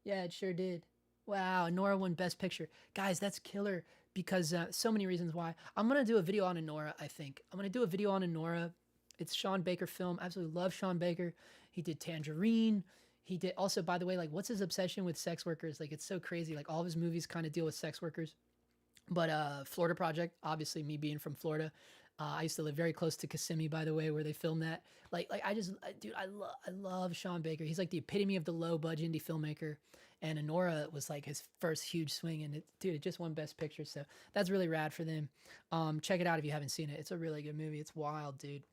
Yeah, it sure did. Wow, Nora won Best Picture. Guys, that's killer because so many reasons why. I'm going to do a video on Nora, I think. I'm going to do a video on Nora. It's Sean Baker film. Absolutely love Sean Baker. He did Tangerine. He did also, by the way, like what's his obsession with sex workers? Like it's so crazy. Like all of his movies kind of deal with sex workers. But Florida Project, obviously me being from Florida. I used to live very close to Kissimmee, by the way, where they filmed that. Dude, I love Sean Baker. He's like the epitome of the low budget indie filmmaker. And Anora was like his first huge swing, and it just won Best Picture. So that's really rad for them. Check it out if you haven't seen it. It's a really good movie. It's wild, dude.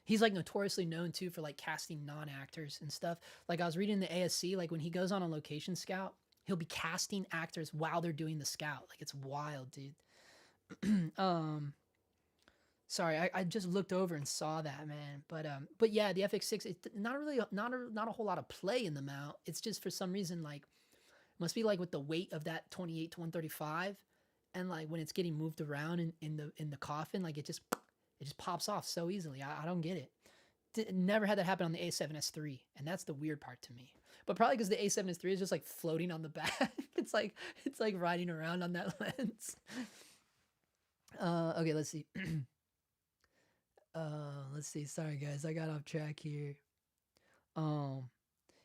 He's like notoriously known too for like casting non-actors and stuff. Like I was reading the ASC, like when he goes on a location scout, he'll be casting actors while they're doing the scout. Like it's wild, dude. Sorry, I just looked over and saw that, man. But yeah, the FX6, it's not a whole lot of play in the mount. It's just for some reason like must be like with the weight of that 28 to 135, and like when it's getting moved around in the coffin, like it just pops off so easily. I don't get it. Never had that happen on the A7S3, and that's the weird part to me. But probably because the A7S3 is just like floating on the back. it's like riding around on that lens. Okay, let's see. Let's see. Sorry guys, I got off track here.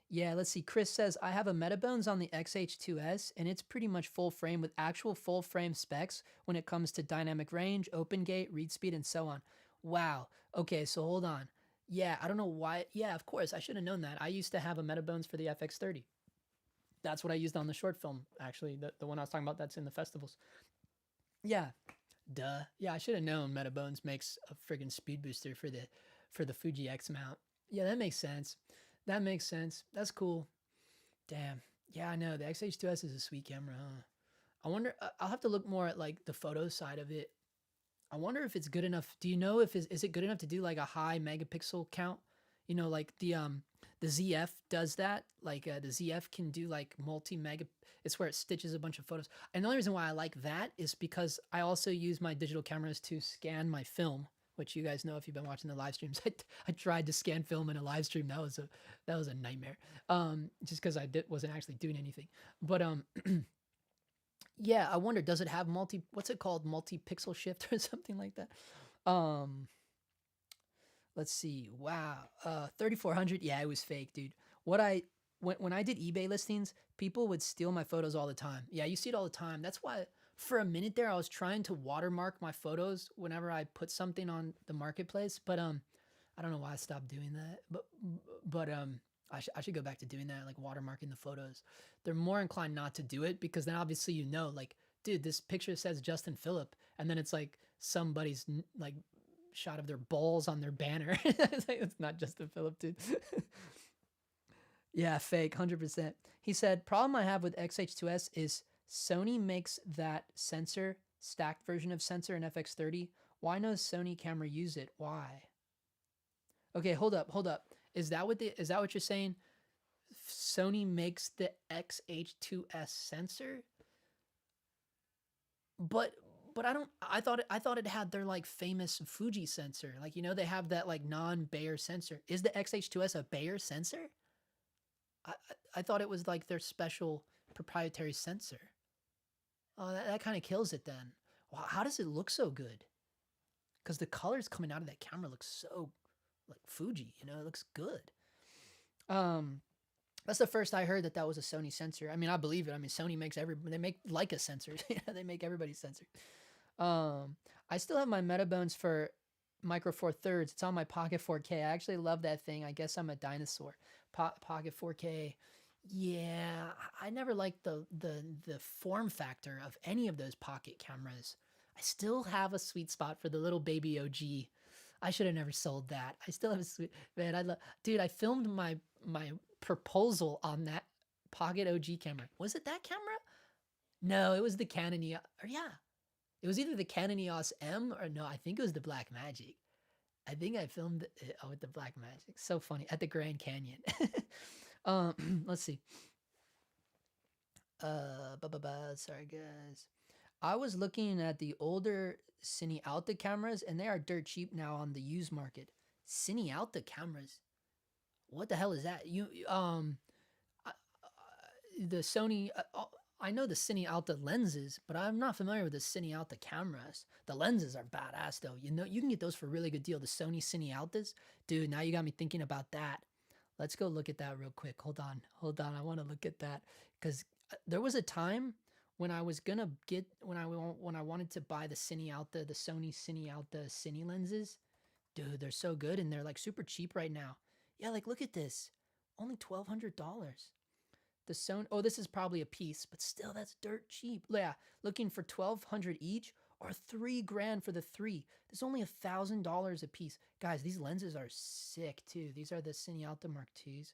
Yeah, let's see. Chris says, I have a Metabones on the XH2-s, and it's pretty much full frame with actual full frame specs when it comes to dynamic range, open gate, read speed, and so on. Wow. Okay, so hold on. Yeah, I don't know why. Yeah, of course, I should have known that. I used to have a Metabones for the FX30. That's what I used on the short film, actually. The one I was talking about that's in the festivals. Yeah, duh. Yeah, I should have known Metabones makes a friggin' speed booster for the Fuji X mount. Yeah, that makes sense. That makes sense. That's cool. Damn. Yeah, I know. The XH2-s is a sweet camera, huh? I wonder, I'll have to look more at like the photo side of it. I wonder if it's good enough. Do you know if is it good enough to do like a high megapixel count? You know, like the ZF does that. Like the ZF can do like multi-mega. It's where it stitches a bunch of photos. And the only reason why I like that is because I also use my digital cameras to scan my film, which you guys know if you've been watching the live streams. I tried to scan film in a live stream. That was a nightmare. Just because I wasn't actually doing anything. But yeah, I wonder, does it have what's it called? Multi-pixel shift or something like that? Let's see. Wow. 3,400. Yeah, it was fake, dude. When I did eBay listings, people would steal my photos all the time. Yeah, you see it all the time. That's why for a minute there, I was trying to watermark my photos whenever I put something on the marketplace, but I don't know why I stopped doing that. But I should go back to doing that, like watermarking the photos. They're more inclined not to do it because then obviously like, dude, this picture says Justin Phillip, and then it's like somebody's like shot of their balls on their banner. It's like, it's not Justin Phillip, dude. Yeah, fake, 100%. He said, problem I have with XH2-s is Sony makes that sensor, stacked version of sensor in FX30. Why no Sony camera use it? Why? Okay, hold up. Is that what you're saying? Sony makes the XH2-s sensor? But I thought it had their like famous Fuji sensor. Like, you know, they have that like non-Bayer sensor. Is the XH2-s a Bayer sensor? I thought it was like their special proprietary sensor. Oh, that kind of kills it then. Wow, how does it look so good? Because the colors coming out of that camera look so like Fuji, you know, it looks good. That's the first I heard that was a Sony sensor. I mean, I believe it. I mean, Sony makes they make Leica sensors. They make everybody's sensor. I still have my Metabones for Micro Four Thirds. It's on my Pocket 4K. I actually love that thing. I guess I'm a dinosaur. Pocket 4K. Yeah, I never liked the form factor of any of those pocket cameras. I still have a sweet spot for the little baby OG. I should have never sold that. I still have a sweet man. Dude. I filmed my proposal on that Pocket OG camera. Was it that camera? No, it was the Canon EOS. Or yeah, it was either the Canon EOS M or no. I think it was the Black Magic. I think I filmed it with the Black Magic. So funny at the Grand Canyon. Let's see. Sorry guys. I was looking at the older Cinealta cameras, and they are dirt cheap now on the used market. Cinealta cameras. What the hell is that? The Sony. I know the Cinealta lenses, but I'm not familiar with the Cinealta cameras. The lenses are badass though. You know, you can get those for a really good deal. The Sony Cinealtas, dude. Now you got me thinking about that. Let's go look at that real quick. Hold on. I want to look at that because there was a time when I was gonna get when I wanted to buy the Cinealta, the Sony Cinealta Cine lenses. Dude, they're so good and they're like super cheap right now. Yeah, like look at this, only $1,200. The Sony. Oh, this is probably a piece, but still, that's dirt cheap. Yeah, looking for $1,200 each or $3,000 for the three. There's only $1,000 a piece, guys. These lenses are sick too. These are the Cinealta Mark IIs.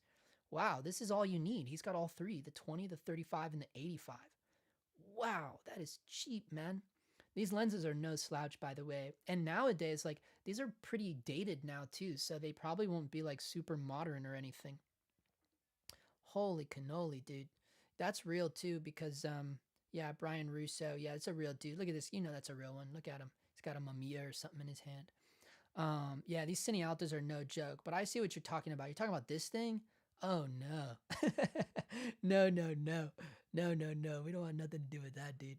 Wow, this is all you need. He's got all three: the 20, the 35, and the 85. Wow, that is cheap, man. These lenses are no slouch, by the way. And nowadays, like, these are pretty dated now, too, so they probably won't be, like, super modern or anything. Holy cannoli, dude. That's real, too, because, yeah, Brian Russo. Yeah, it's a real dude. Look at this. You know that's a real one. Look at him. He's got a Mamiya or something in his hand. Yeah, these Cinealtas are no joke, but I see what you're talking about. You're talking about this thing? Oh, no. No. We don't want nothing to do with that, dude.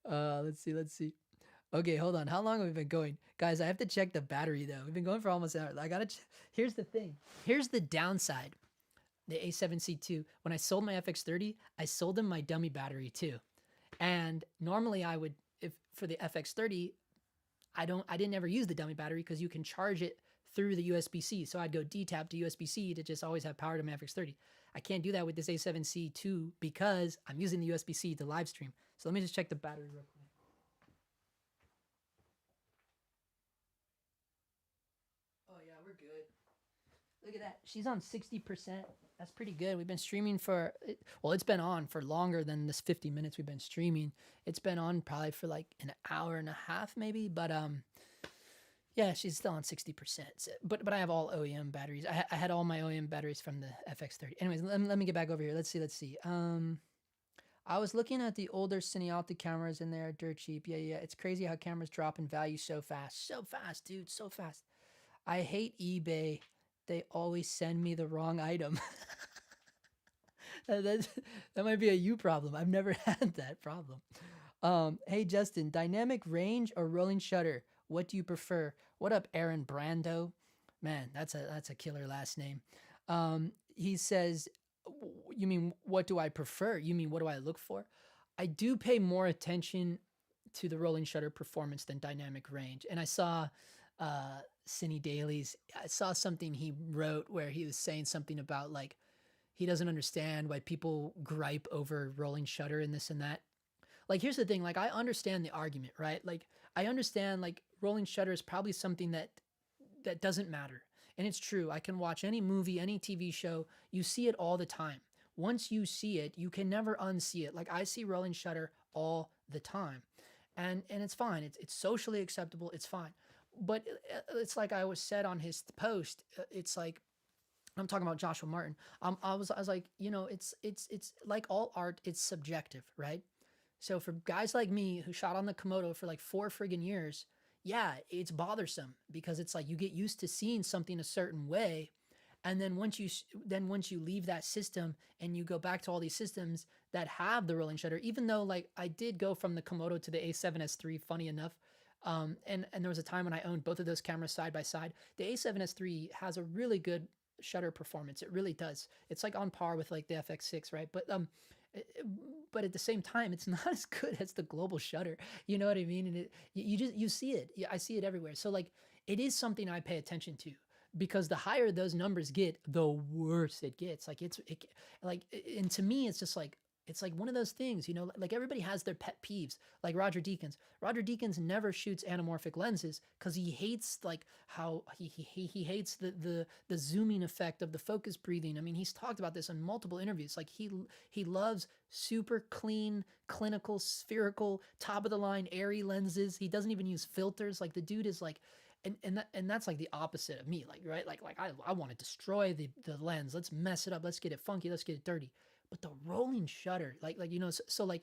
Let's see. Okay, hold on. How long have we been going? Guys, I have to check the battery, though. We've been going for almost an hour. Here's the thing. Here's the downside. The A7C2. When I sold my FX30, I sold them my dummy battery, too. And normally I would, if for the FX30, I didn't ever use the dummy battery because you can charge it through the USB-C. So I'd go D-tap to USB-C to just always have power to my FX30. I can't do that with this A7C2 because I'm using the USB-C to live stream. So let me just check the battery real quick. Oh yeah, we're good. Look at that. She's on 60%. That's pretty good. We've been streaming for, well, it's been on for longer than this 50 minutes we've been streaming. It's been on probably for like an hour and a half maybe, but yeah, she's still on 60%. But I have all OEM batteries. I had all my OEM batteries from the FX30. Anyways, let me get back over here. Let's see. I was looking at the older Cinealta cameras and they're dirt cheap. Yeah. It's crazy how cameras drop in value so fast. So fast, dude. So fast. I hate eBay. They always send me the wrong item. that might be a you problem. I've never had that problem. Hey, Justin, dynamic range or rolling shutter? What do you prefer? What up, Aaron Brando? Man, that's a killer last name. He says, you mean, what do I prefer? You mean, what do I look for? I do pay more attention to the rolling shutter performance than dynamic range. And I saw Cine Dailies. I saw something he wrote where he was saying something about like, he doesn't understand why people gripe over rolling shutter and this and that. Like, here's the thing. Like, I understand the argument, right? Like, I understand like rolling shutter is probably something that doesn't matter. And it's true. I can watch any movie, any TV show. You see it all the time. Once you see it, you can never unsee it. Like, I see rolling shutter all the time. And it's fine. It's socially acceptable. It's fine. But it's like I was said on his post. It's like, I'm talking about Joshua Martin. I was like, you know, it's like all art. It's subjective, right? So for guys like me who shot on the Komodo for like 4 friggin' years, yeah, it's bothersome because it's like you get used to seeing something a certain way, and then once you leave that system and you go back to all these systems that have the rolling shutter, even though like I did go from the Komodo to the A7S III, funny enough, and there was a time when I owned both of those cameras side by side. The A7S III has a really good shutter performance. It really does. It's like on par with like the FX6, right? But at the same time, it's not as good as the global shutter. You know what I mean? And you see it. Yeah, I see it everywhere. So like, it is something I pay attention to because the higher those numbers get, the worse it gets. Like and to me, it's just like, it's like one of those things, you know, like everybody has their pet peeves, like Roger Deakins. Roger Deakins never shoots anamorphic lenses because he hates like how he hates the zooming effect of the focus breathing. I mean, he's talked about this in multiple interviews. Like he loves super clean, clinical, spherical, top of the line, airy lenses. He doesn't even use filters. Like the dude is like, and that's like the opposite of me. Like, right? Like I want to destroy the lens. Let's mess it up. Let's get it funky. Let's get it dirty. But the rolling shutter, like you know, so like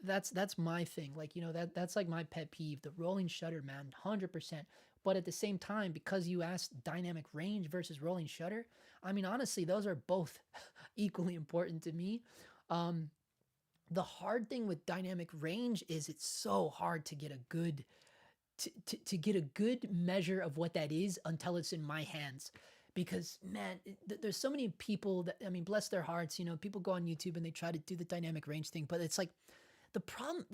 that's my thing. Like, you know, that's like my pet peeve, the rolling shutter, man, 100%. But at the same time, because you asked dynamic range versus rolling shutter, I mean, honestly, those are both equally important to me. The hard thing with dynamic range is it's so hard to get a good to get a good measure of what that is until it's in my hands. Because man, there's so many people that, I mean, bless their hearts, you know, people go on YouTube and they try to do the dynamic range thing, but it's like the problem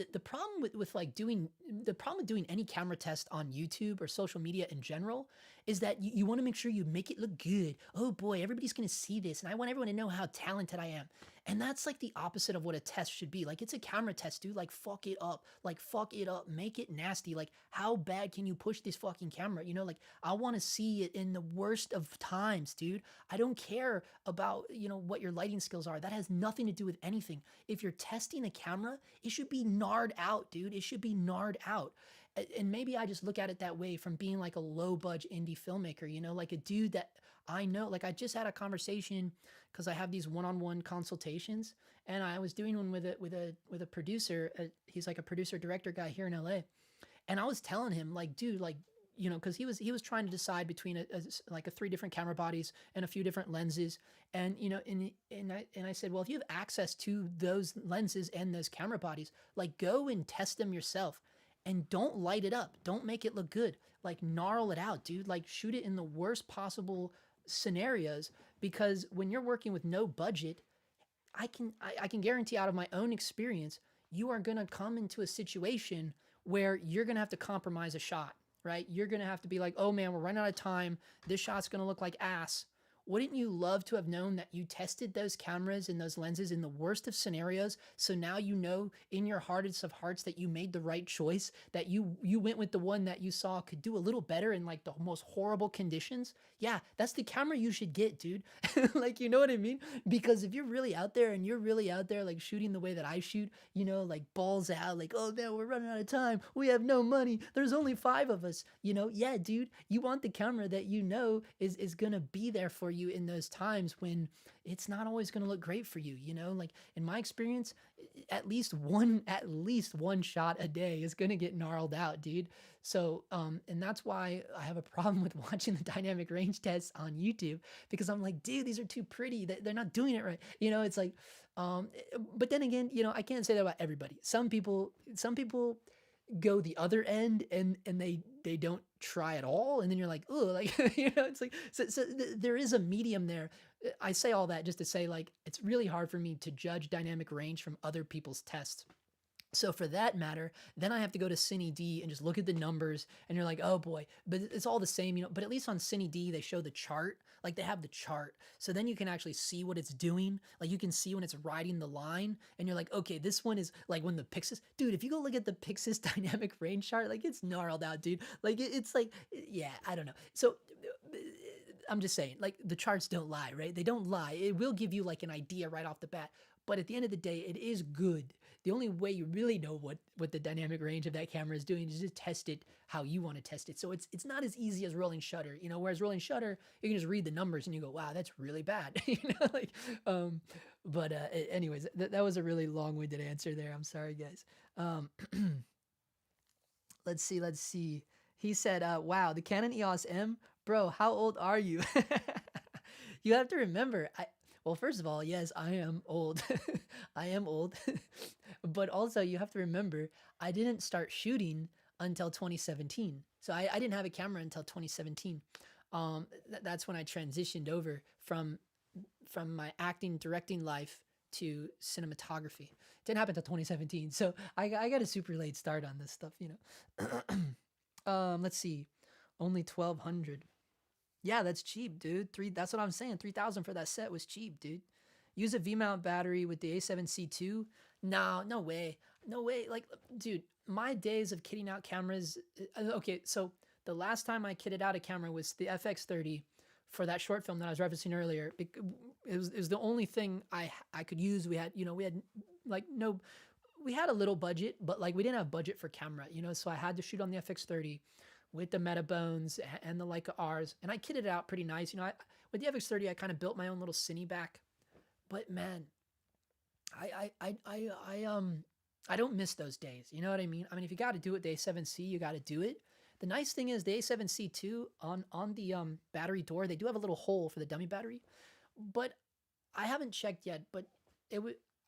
with like doing the problem with doing any camera test on YouTube or social media in general is that you want to make sure you make it look good. Oh boy, everybody's gonna see this, and I want everyone to know how talented I am. And that's like the opposite of what a test should be. Like, it's a camera test, dude. Like, fuck it up. Like, fuck it up. Make it nasty. Like, how bad can you push this fucking camera? You know, like, I want to see it in the worst of times, dude. I don't care about, you know, what your lighting skills are. That has nothing to do with anything. If you're testing a camera, it should be gnarred out, dude. It should be gnarred out. And maybe I just look at it that way from being like a low budget indie filmmaker, you know, like a dude that I know. Like, I just had a conversation because I have these one-on-one consultations, and I was doing one with a producer. He's like a producer director guy here in LA, and I was telling him, like, dude, like, you know, because he was trying to decide between like a 3 different camera bodies and a few different lenses, and you know, and I said, well, if you have access to those lenses and those camera bodies, like, go and test them yourself. And don't light it up. Don't make it look good. Like, gnarl it out, dude. Like, shoot it in the worst possible scenarios, because when you're working with no budget, I can guarantee out of my own experience, you are gonna come into a situation where you're gonna have to compromise a shot, right? You're gonna have to be like, oh man, we're running out of time. This shot's gonna look like ass. Wouldn't you love to have known that you tested those cameras and those lenses in the worst of scenarios? So now you know in your hardest of hearts that you made the right choice, that you went with the one that you saw could do a little better in like the most horrible conditions. Yeah, that's the camera you should get, dude. Like, you know what I mean? Because if you're really out there and you're really out there like shooting the way that I shoot, you know, like balls out, like, oh man, we're running out of time. We have no money. There's only 5 of us. You know, yeah, dude, you want the camera that you know is gonna be there for you in those times when it's not always going to look great for you, you know. Like, in my experience, at least one shot a day is going to get gnarled out, dude. So and that's why I have a problem with watching the dynamic range tests on YouTube, because I'm like, dude, these are too pretty. They're not doing it right, you know. It's like but then again, you know, I can't say that about everybody. Some people go the other end, and they don't try at all, and then you're like, oh, like, you know, it's like, so there is a medium there. I say all that just to say, like, it's really hard for me to judge dynamic range from other people's tests. So for that matter, then I have to go to Cine D and just look at the numbers, and you're like, oh boy, but it's all the same, you know. But at least on Cine D, they show the chart, like they have the chart. So then you can actually see what it's doing. Like, you can see when it's riding the line, and you're like, okay, this one is like when the Pixis, dude, if you go look at the Pixis dynamic range chart, like, it's gnarled out, dude. Like, it's like, yeah, I don't know. So I'm just saying, like, the charts don't lie, right? They don't lie. It will give you like an idea right off the bat. But at the end of the day, it is good. The only way you really know what the dynamic range of that camera is doing is just test it how you want to test it. So it's not as easy as rolling shutter, you know. Whereas rolling shutter, you can just read the numbers and you go, wow, that's really bad, you know. Like, but anyways, that was a really long-winded answer there. I'm sorry, guys. Let's see. He said, wow, the Canon EOS M, bro, how old are you? You have to remember, well, first of all, yes, I am old. I am old. But also, you have to remember, I didn't start shooting until 2017. So I didn't have a camera until 2017. That's when I transitioned over from my acting, directing life to cinematography. It didn't happen until 2017. So I got a super late start on this stuff, you know. Let's see. Only 1,200. Yeah, that's cheap, dude. That's what I'm saying. 3,000 for that set was cheap, dude. Use a V-mount battery with the A7C2? No, no way. No way. Like, dude, my days of kitting out cameras. Okay, so the last time I kitted out a camera was the FX30 for that short film that I was referencing earlier. It was the only thing I could use. We had like we had a little budget, but like we didn't have budget for camera, so I had to shoot on the FX30 with the Metabones and the Leica Rs, and I kitted it out pretty nice. With the FX30, I kind of built my own little cine back, but man, I don't miss those days. You know what I mean? I mean, if you got to do it, the A7C, you got to do it. The nice thing is the A7C2 on the battery door, they do have a little hole for the dummy battery, but I haven't checked yet, but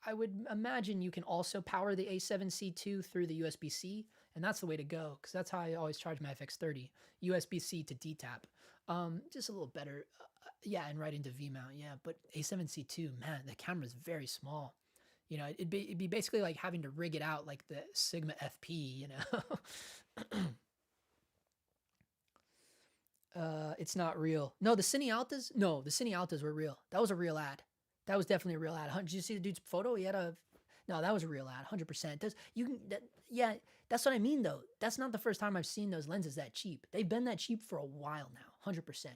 I would imagine you can also power the A7C2 through the USB-C, and that's the way to go, because that's how I always charge my FX30, USB-C to D-tap. Just a little better, yeah, and right into V-mount, yeah, but A7C2, man, the camera's very small. It'd be basically like having to rig it out like the Sigma FP, It's not real. No, the Cinealtas were real. That was a real ad. That was definitely a real ad. Did you see the dude's photo? No, that was a real ad, 100%. Yeah, that's what I mean though. That's not the first time I've seen those lenses that cheap. They've been that cheap for a while now, 100%.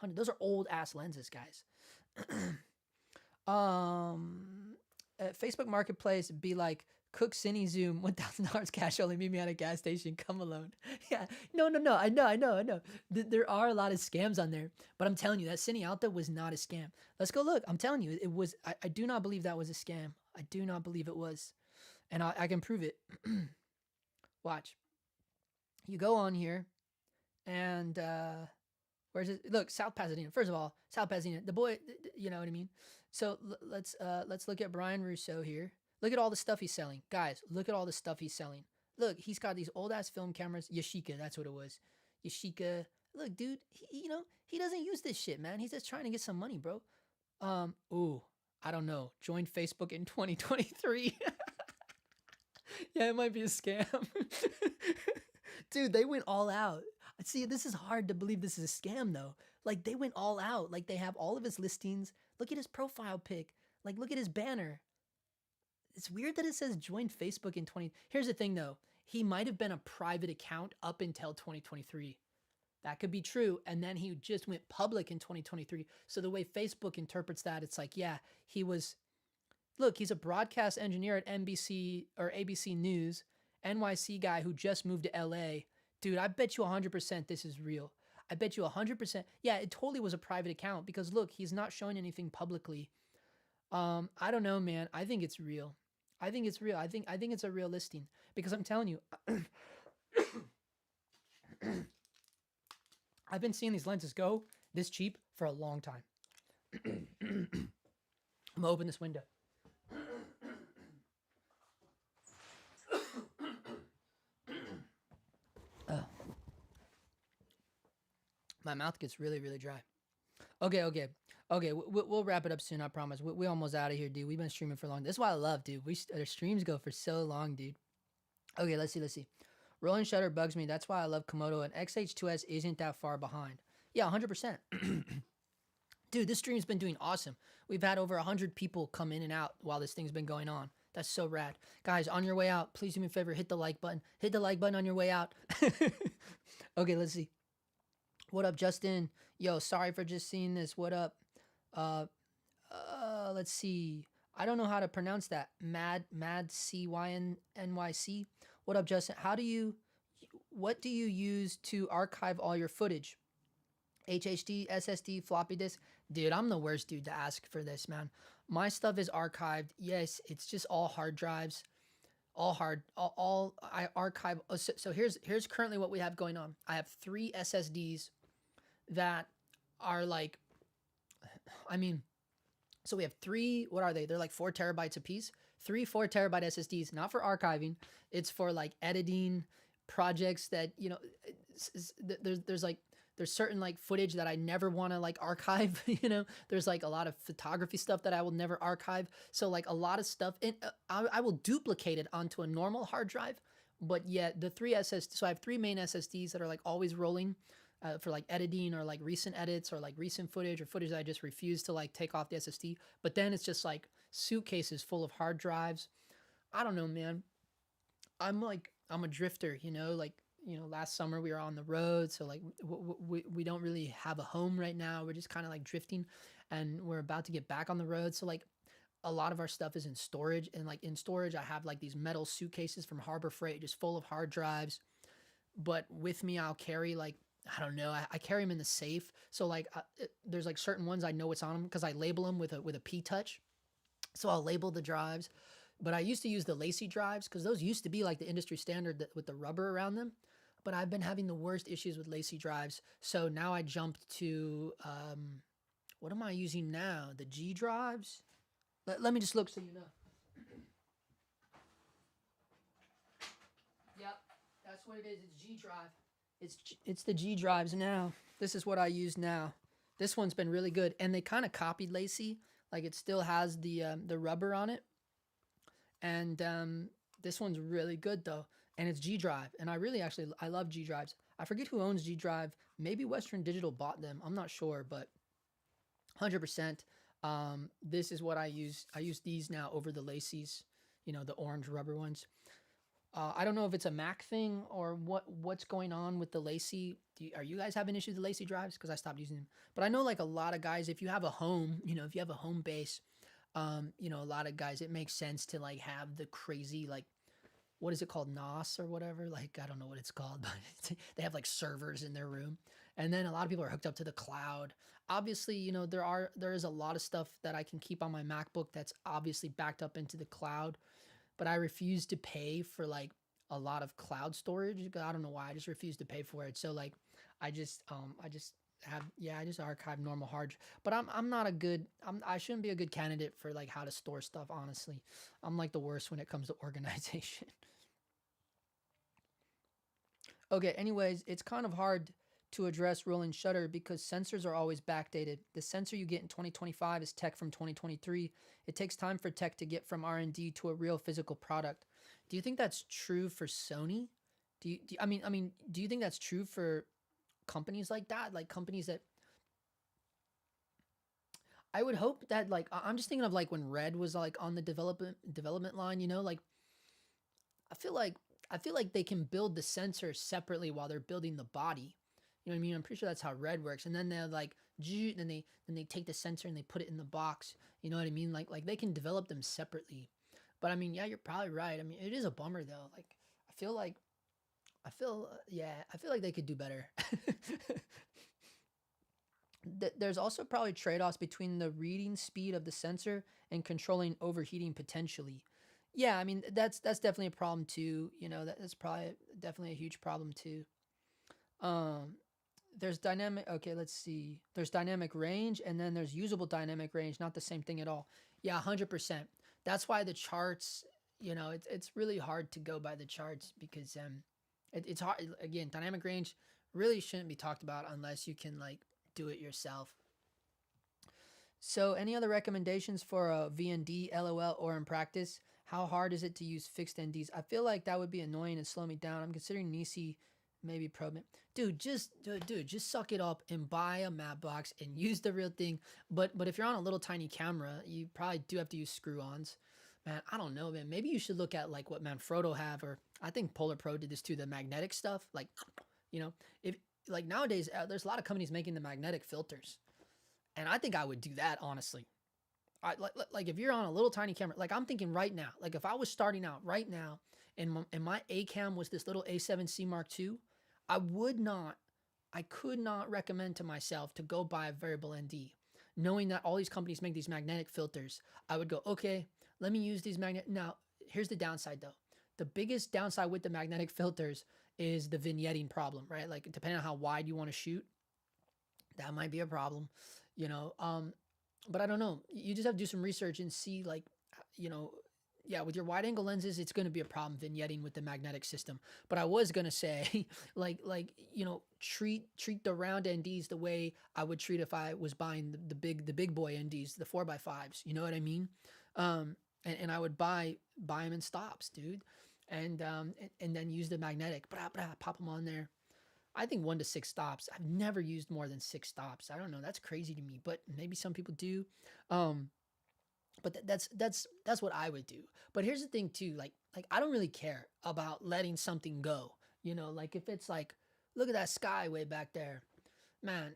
Those are old ass lenses, guys. Facebook Marketplace be like, Cook Cine Zoom, $1,000 cash only, meet me at a gas station, come alone. Yeah, no, I know. There are a lot of scams on there, but I'm telling you, that Cinealta was not a scam. Let's go look. I'm telling you, it was, I do not believe that was a scam. I do not believe it was. And I can prove it. Watch. You go on here and, where's it? Look, South Pasadena. First of all, South Pasadena, the boy, you know what I mean? So let's look at Brian Russo here. Look at all the stuff he's selling. Guys, look at all the stuff he's selling. Look, he's got these old-ass film cameras. Yashica, that's what it was. Yashica. Look, dude, he doesn't use this shit, man. He's just trying to get some money, bro. I don't know. Join Facebook in 2023. Yeah, it might be a scam. Dude, they went all out. See, this is hard to believe this is a scam, though. Like, they went all out. Like, they have all of his listings. Look at his profile pic. Like, look at his banner. It's weird that it says join Facebook in 20. Here's the thing, though. He might have been a private account up until 2023. That could be true. And then he just went public in 2023. So the way Facebook interprets that, it's like, yeah, he was, look, he's a broadcast engineer at NBC or ABC News, NYC guy who just moved to LA. Dude, I bet you 100% this is real. I bet you 100%. Yeah, it totally was a private account because look, he's not showing anything publicly. I don't know, man. I think it's real. I think it's real. I think it's a real listing because I'm telling you, I've been seeing these lenses go this cheap for a long time. I'm gonna open this window. My mouth gets really, really dry. Okay. We'll wrap it up soon. I promise. We're almost out of here, dude. We've been streaming for long. This is what I love, dude. Our streams go for so long, dude. Okay, let's see. Rolling shutter bugs me. That's why I love Komodo. And XH2-s isn't that far behind. Yeah, 100%. Dude, this stream's been doing awesome. We've had over 100 people come in and out while this thing's been going on. That's so rad. Guys, on your way out, please do me a favor. Hit the like button. Hit the like button on your way out. Okay, let's see. What up, Justin? Yo, sorry for just seeing this. What up? Let's see. I don't know how to pronounce that. Mad CYNYC. What up, Justin? What do you use to archive all your footage? HHD, SSD, floppy disk? Dude, I'm the worst dude to ask for this, man. My stuff is archived. Yes, it's just all hard drives. I archive. So here's currently what we have going on. I have 3 SSDs that are like, so we have 3, what are they? They're like 4 terabytes a piece. 3 4 terabyte SSDs, not for archiving. It's for like editing projects that, there's certain like footage that I never want to like archive, there's like a lot of photography stuff that I will never archive. So like a lot of stuff, and I will duplicate it onto a normal hard drive, but yet the 3 SSDs, so I have 3 main SSDs that are like always rolling. for like editing or like recent edits or like recent footage or footage that I just refuse to like take off the SSD. But then it's just like suitcases full of hard drives. I don't know, man. I'm a drifter, like, last summer we were on the road. So like we don't really have a home right now. We're just kind of like drifting, and we're about to get back on the road. So like a lot of our stuff is in storage, and like in storage, I have like these metal suitcases from Harbor Freight just full of hard drives. But with me, I'll carry like, I don't know, I carry them in the safe. So like there's like certain ones I know what's on them because I label them with a P touch. So I'll label the drives. But I used to use the lacy drives because those used to be like the industry standard with the rubber around them. But I've been having the worst issues with lacy drives. So now I jumped to, what am I using now? The G drives? Let me just look so you know. Yep, that's what it is. It's G drive. It's the G drives now. This is what I use now. This one's been really good, and they kind of copied lacy. Like it still has the rubber on it, and this one's really good though, and it's G drive. And I love G drives. I forget who owns G drive. Maybe Western Digital bought them. I'm not sure, but 100%. This is what I use. I use these now over the lacies, the orange rubber ones. I don't know if it's a Mac thing or what's going on with the lacy. Are you guys having issues with the lacy drives? Because I stopped using them. But I know like a lot of guys, if you have a home, if you have a home base, a lot of guys, it makes sense to like have the crazy, like, what is it called? NOS or whatever? Like, I don't know what it's called, but they have like servers in their room. And then a lot of people are hooked up to the cloud. Obviously, there is a lot of stuff that I can keep on my MacBook that's obviously backed up into the cloud, but I refuse to pay for like a lot of cloud storage. I don't know why. I just refuse to pay for it. So like, I just archive normal hard. But I'm not a good. I shouldn't be a good candidate for like how to store stuff. Honestly, I'm like the worst when it comes to organization. Okay. Anyways, it's kind of hard to address rolling shutter because sensors are always backdated. The sensor you get in 2025 is tech from 2023. It takes time for tech to get from R&D to a real physical product. Do you think that's true for Sony? Do you think that's true for companies like that? Like companies that I would hope that like I'm just thinking of like when Red was like on the development line, like I feel like I feel like they can build the sensor separately while they're building the body. You know what I mean? I'm pretty sure that's how Red works. And then they're like, then they take the sensor and they put it in the box. You know what I mean? Like they can develop them separately. But I mean, yeah, you're probably right. I mean, it is a bummer though. Like I feel like they could do better. There's also probably trade-offs between the reading speed of the sensor and controlling overheating potentially. Yeah, I mean that's definitely a problem too. That's probably definitely a huge problem too. Um, there's dynamic. Okay, let's see. There's dynamic range, and then there's usable dynamic range. Not the same thing at all. Yeah, 100%. That's why the charts. It's really hard to go by the charts because it's hard. Again, dynamic range really shouldn't be talked about unless you can like do it yourself. So, any other recommendations for a VND, LOL, or in practice? How hard is it to use fixed NDs? I feel like that would be annoying and slow me down. I'm considering Nisi, maybe Pro. Dude, just suck it up and buy a matte box and use the real thing. But if you're on a little tiny camera, you probably do have to use screw-ons. Man, I don't know, man. Maybe you should look at like what Manfrotto have, or I think Polar Pro did this too. The magnetic stuff, like, if like nowadays there's a lot of companies making the magnetic filters, and I think I would do that honestly. Like if you're on a little tiny camera, like I'm thinking right now, like if I was starting out right now and my A cam was this little A7C Mark II, I would not, I could not recommend to myself to go buy a variable ND, knowing that all these companies make these magnetic filters. I would go, okay, let me use these magnet. Now, here's the downside though. The biggest downside with the magnetic filters is the vignetting problem, right? Like depending on how wide you want to shoot, that might be a problem, you know. But I don't know. You just have to do some research and see, like, you know, yeah, with your wide angle lenses, it's going to be a problem vignetting with the magnetic system. But I was going to say, you know, treat the round NDs the way I would treat if I was buying the big boy NDs, the 4x5s. You know what I mean? And I would buy them in stops, dude, and then use the magnetic, pop them on there. I think 1 to 6 stops. I've never used more than 6 stops. I don't know. That's crazy to me, but maybe some people do. But that's what I would do. But here's the thing too, like I don't really care about letting something go. You know, like if it's like, look at that sky way back there, man.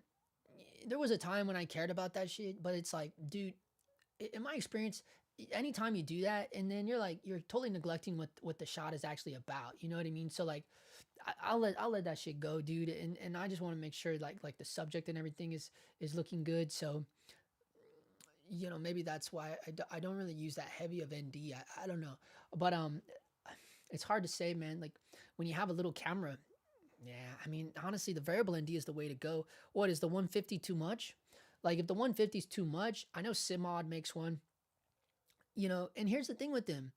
There was a time when I cared about that shit, but it's like, dude, in my experience, anytime you do that, and then you're totally neglecting what the shot is actually about. You know what I mean? So like, I'll let that shit go, dude. And I just want to make sure like the subject and everything is looking good. So you know, maybe that's why I don't really use that heavy of ND. I don't know, but it's hard to say, man. Like when you have a little camera, yeah. I mean, honestly, the variable ND is the way to go. What is the 150 too much? Like if the 150 is too much, I know Simod makes one. You know, and here's the thing with them: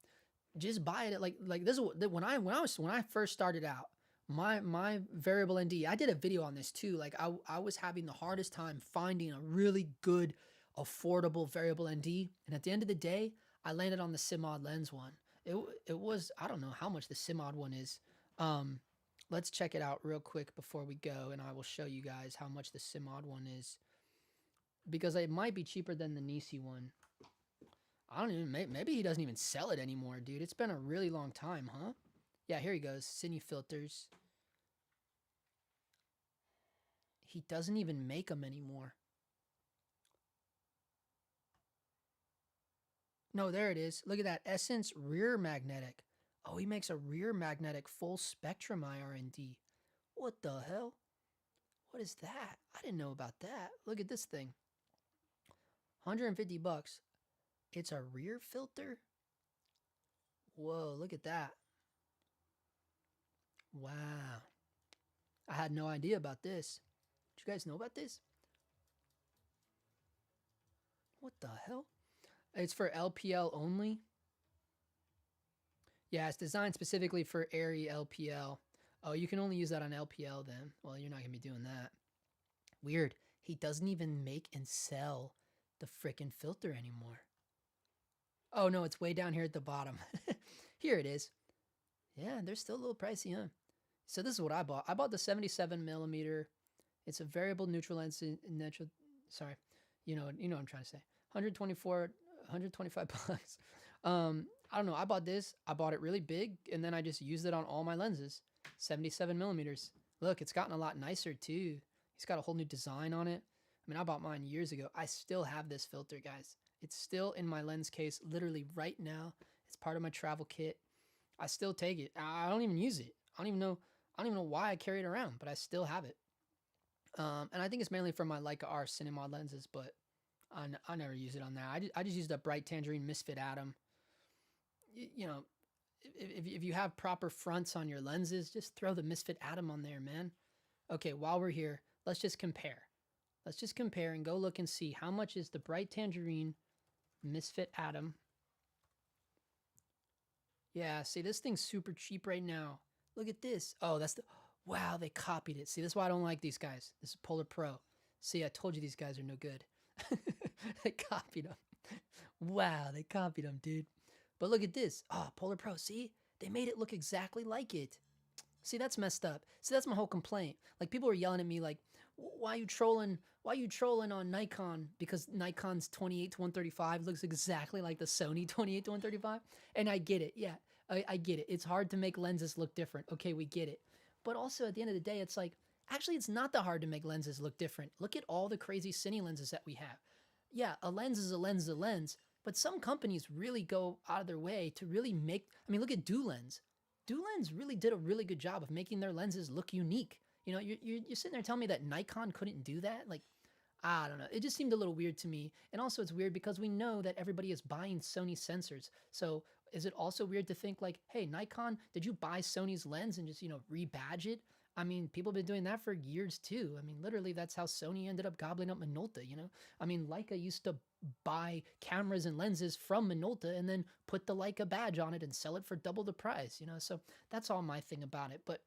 just buy it at like this is when I first started out. My variable ND, I did a video on this too. Like I was having the hardest time finding a really good affordable variable ND, and at the end of the day, I landed on the Simod lens one. It was, I don't know how much the Simod one is. Let's check it out real quick before we go, and I will show you guys how much the Simod one is, because it might be cheaper than the Nisi one. I don't even, maybe he doesn't even sell it anymore, dude. It's been a really long time, huh? Yeah, here he goes, Cine filters. He doesn't even make them anymore. No, there it is. Look at that. Essence rear magnetic. Oh, he makes a rear magnetic full spectrum IRND. What the hell? What is that? I didn't know about that. Look at this thing. 150 bucks. It's a rear filter? Whoa, look at that. Wow. I had no idea about this. Did you guys know about this? What the hell? It's for LPL only. Yeah, it's designed specifically for ARRI LPL. Oh, you can only use that on LPL then. Well, you're not going to be doing that. Weird. He doesn't even make and sell the frickin' filter anymore. Oh, no, it's way down here at the bottom. Here it is. Yeah, they're still a little pricey, huh? So this is what I bought. I bought the 77 millimeter. It's a variable neutral lens. Sorry. You know what I'm trying to say. 125 bucks. I don't know. I bought this. I bought it really big, and then I just used it on all my lenses. 77 millimeters. Look, it's gotten a lot nicer too. He's got a whole new design on it. I mean, I bought mine years ago. I still have this filter, guys. It's still in my lens case, literally right now. It's part of my travel kit. I still take it. I don't even use it. I don't even know why I carry it around, but I still have it. And I think it's mainly for my Leica R Cinemod lenses, but I never use it on that. I just used a bright tangerine misfit atom. You know, if you have proper fronts on your lenses, just throw the misfit atom on there, man. Okay, while we're here, let's just compare. Let's just compare and go look and see how much is the bright tangerine misfit atom. Yeah, see, this thing's super cheap right now. Look at this. Oh, that's the... Wow, they copied it. See, that's why I don't like these guys. This is Polar Pro. See, I told you these guys are no good. They copied them. Wow, they copied them, dude. But look at this. Oh, Polar Pro. See, they made it look exactly like it. See, that's messed up. See, that's my whole complaint. Like, people are yelling at me like, why are you trolling? Why are you trolling on Nikon? Because Nikon's 28 to 135 looks exactly like the Sony 28 to 135. And I get it. Yeah, I get it. It's hard to make lenses look different. Okay, we get it. But also at the end of the day, it's like, actually, it's not that hard to make lenses look different. Look at all the crazy Cine lenses that we have. Yeah, a lens is a lens is a lens. But some companies really go out of their way to really make, I mean, look at DoLens. DoLens really did a really good job of making their lenses look unique. You know, you're sitting there telling me that Nikon couldn't do that? Like, I don't know. It just seemed a little weird to me. And also it's weird because we know that everybody is buying Sony sensors. So is it also weird to think like, hey, Nikon, did you buy Sony's lens and just, rebadge it? I mean, people have been doing that for years too. I mean, literally that's how Sony ended up gobbling up Minolta, I mean, Leica used to buy cameras and lenses from Minolta and then put the Leica badge on it and sell it for double the price, So that's all my thing about it. But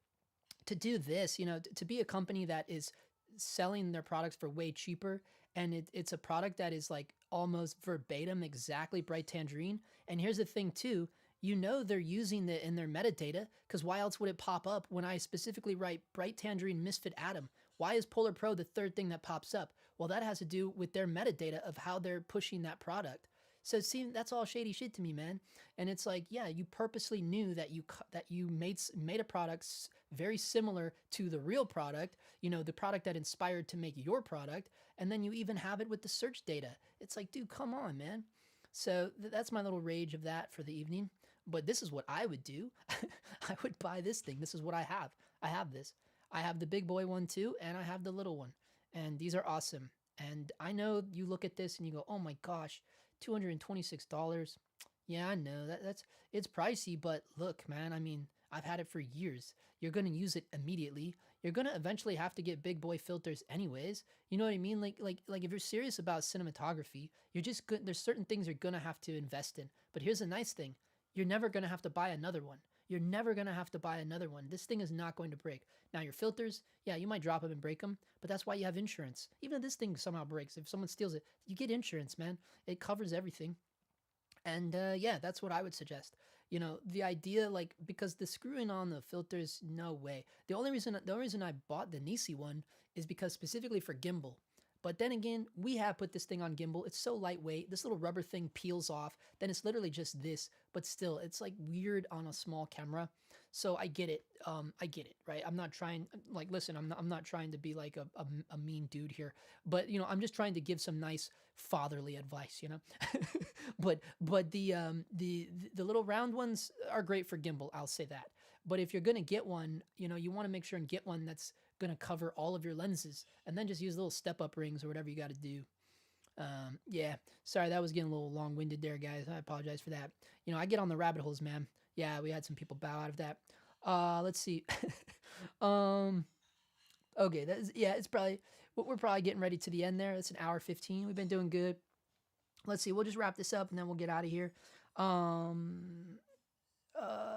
to do this, to be a company that is selling their products for way cheaper, and it's a product that is like almost verbatim exactly bright tangerine. And here's the thing too, you know they're using it in their metadata, because why else would it pop up when I specifically write bright tangerine misfit atom? Why is Polar Pro the third thing that pops up? Well, that has to do with their metadata of how they're pushing that product. So see, that's all shady shit to me, man. And it's like, yeah, you purposely knew that you made a product very similar to the real product, you know, the product that inspired to make your product, and then you even have it with the search data. It's like, dude, come on, man. So that's my little rage of that for the evening. But this is what I would do. I would buy this thing. This is what I have. I have this. I have the big boy one too, and I have the little one. And these are awesome. And I know you look at this and you go, oh my gosh, $226. Yeah, I know it's pricey, but look, man, I mean, I've had it for years. You're going to use it immediately. You're going to eventually have to get big boy filters anyways. You know what I mean? Like if you're serious about cinematography, you're just good. There's certain things you're going to have to invest in. But here's a nice thing. You're never going to have to buy another one. You're never going to have to buy another one. This thing is not going to break. Now your filters, yeah, you might drop them and break them, but that's why you have insurance. Even if this thing somehow breaks, if someone steals it, you get insurance, man. It covers everything. And yeah, that's what I would suggest. You know, the idea, like, because the screwing on the filters, no way. The only reason I bought the Nisi one is because specifically for gimbal. But then again, we have put this thing on gimbal. It's so lightweight. This little rubber thing peels off. Then it's literally just this, but still, it's like weird on a small camera. So I get it. I get it, right? I'm not trying, like, listen, I'm not trying to be like a mean dude here, but you know, I'm just trying to give some nice fatherly advice, you know. but the little round ones are great for gimbal. I'll say that. But if you're gonna get one, you know, you want to make sure and get one that's gonna cover all of your lenses, and then just use little step-up rings or whatever you got to do. Yeah, sorry, that was getting a little long-winded there, guys. I apologize for that. You know, I get on the rabbit holes, man. Yeah, we had some people bow out of that. Let's see. Okay, it's probably, we're probably getting ready to the end there. It's an hour 15. We've been doing good. Let's see, we'll just wrap this up and then we'll get out of here.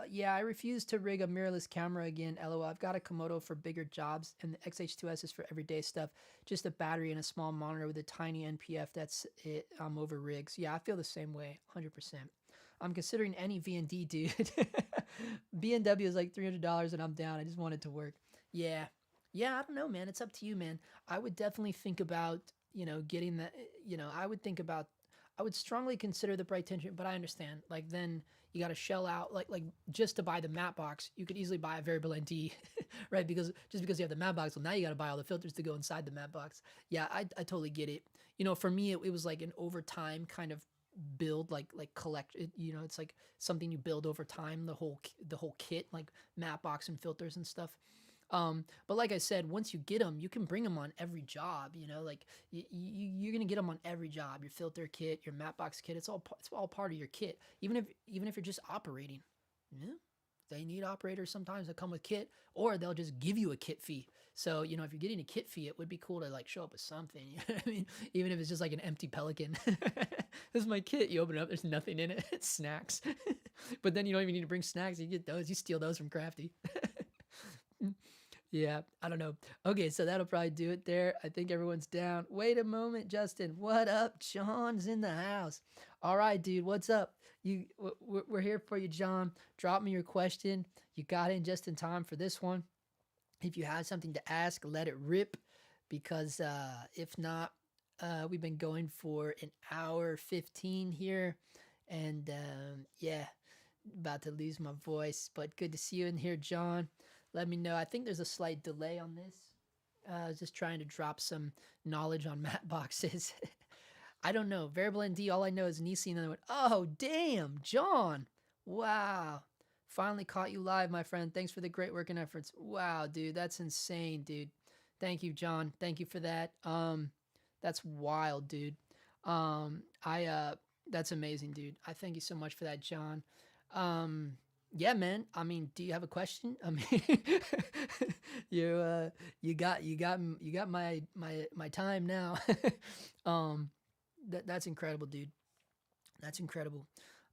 Yeah, I refuse to rig a mirrorless camera again. LOL. I've got a Komodo for bigger jobs, and the XH2-s is for everyday stuff. Just a battery and a small monitor with a tiny NPF. That's it. I'm over rigs. Yeah, I feel the same way, 100%. I'm considering any V&D, dude. B&W is like $300, and I'm down. I just want it to work. Yeah, I don't know, man. It's up to you, man. I would definitely think about, you know, getting that. You know, I would strongly consider the bright tension, but I understand. Like, then you got to shell out, like just to buy the matte box, you could easily buy a variable ND, right? Because just because you have the matte box, well, now you got to buy all the filters to go inside the matte box. Yeah, I totally get it. You know, for me, it was like an over time kind of build, like collect. You know, it's like something you build over time. The whole kit, like matte box and filters and stuff. But like I said, once you get them, you can bring them on every job, you know, like you're going to get them on every job, your filter kit, your matte box kit. It's all part of your kit. Even if you're just operating, yeah, they need operators sometimes that come with kit, or they'll just give you a kit fee. So, you know, if you're getting a kit fee, it would be cool to like show up with something. You know what I mean? Even if it's just like an empty Pelican. This is my kit. You open it up, there's nothing in it. It's snacks. But then you don't even need to bring snacks. You get those. You steal those from Crafty. Yeah, I don't know. Okay, so that'll probably do it there. I think everyone's down. Wait a moment, Justin. What up? John's in the house. All right, dude. What's up? We're here for you, John. Drop me your question. You got in just in time for this one. If you have something to ask, let it rip. Because if not, we've been going for an hour 15 here. And yeah, about to lose my voice. But good to see you in here, John. Let me know. I think there's a slight delay on this. I was just trying to drop some knowledge on matte boxes. I don't know. Variable ND, all I know is Nisi and then I went, oh, damn, John. Wow. Finally caught you live, my friend. Thanks for the great work and efforts. Wow, dude. That's insane, dude. Thank you, John. Thank you for that. That's wild, dude. That's amazing, dude. I thank you so much for that, John. Yeah, man. I mean, do you have a question? I mean, you got my time now. That's incredible, dude. That's incredible.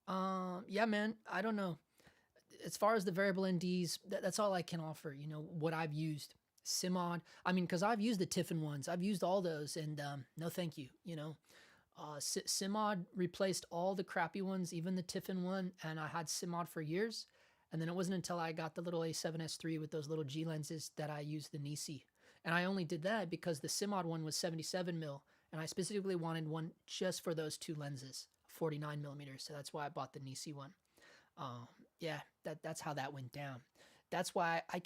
Yeah, man. I don't know. As far as the variable NDs, that's all I can offer. You know what I've used. Simod. I mean, because I've used the Tiffin ones. I've used all those, and no, thank you. You know. Simod replaced all the crappy ones, even the Tiffin one, and I had Simod for years. And then it wasn't until I got the little A7S III with those little G lenses that I used the Nisi. And I only did that because the Simod one was 77 mil, and I specifically wanted one just for those two lenses, 49 millimeters. So that's why I bought the Nisi one. Yeah, that's how that went down. That's why I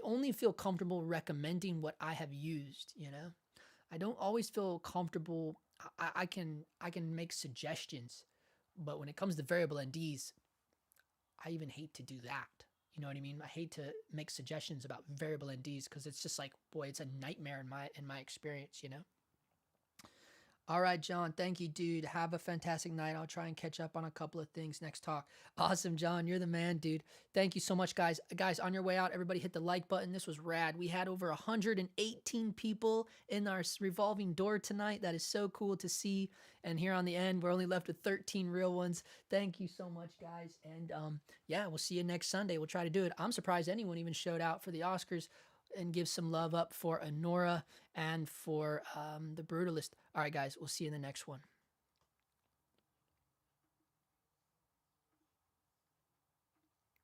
only feel comfortable recommending what I have used, you know? I don't always feel comfortable. I can make suggestions, but when it comes to variable NDs, I even hate to do that. You know what I mean? I hate to make suggestions about variable NDs because it's just like, boy, it's a nightmare in my experience, you know? All right, John. Thank you, dude. Have a fantastic night. I'll try and catch up on a couple of things next talk. Awesome, John. You're the man, dude. Thank you so much, guys. Guys, on your way out, everybody hit the like button. This was rad. We had over 118 people in our revolving door tonight. That is so cool to see. And here on the end, we're only left with 13 real ones. Thank you so much, guys. And yeah, we'll see you next Sunday. We'll try to do it. I'm surprised anyone even showed out for the Oscars, and give some love up for Honora and for the Brutalist. All right, guys, we'll see you in the next one.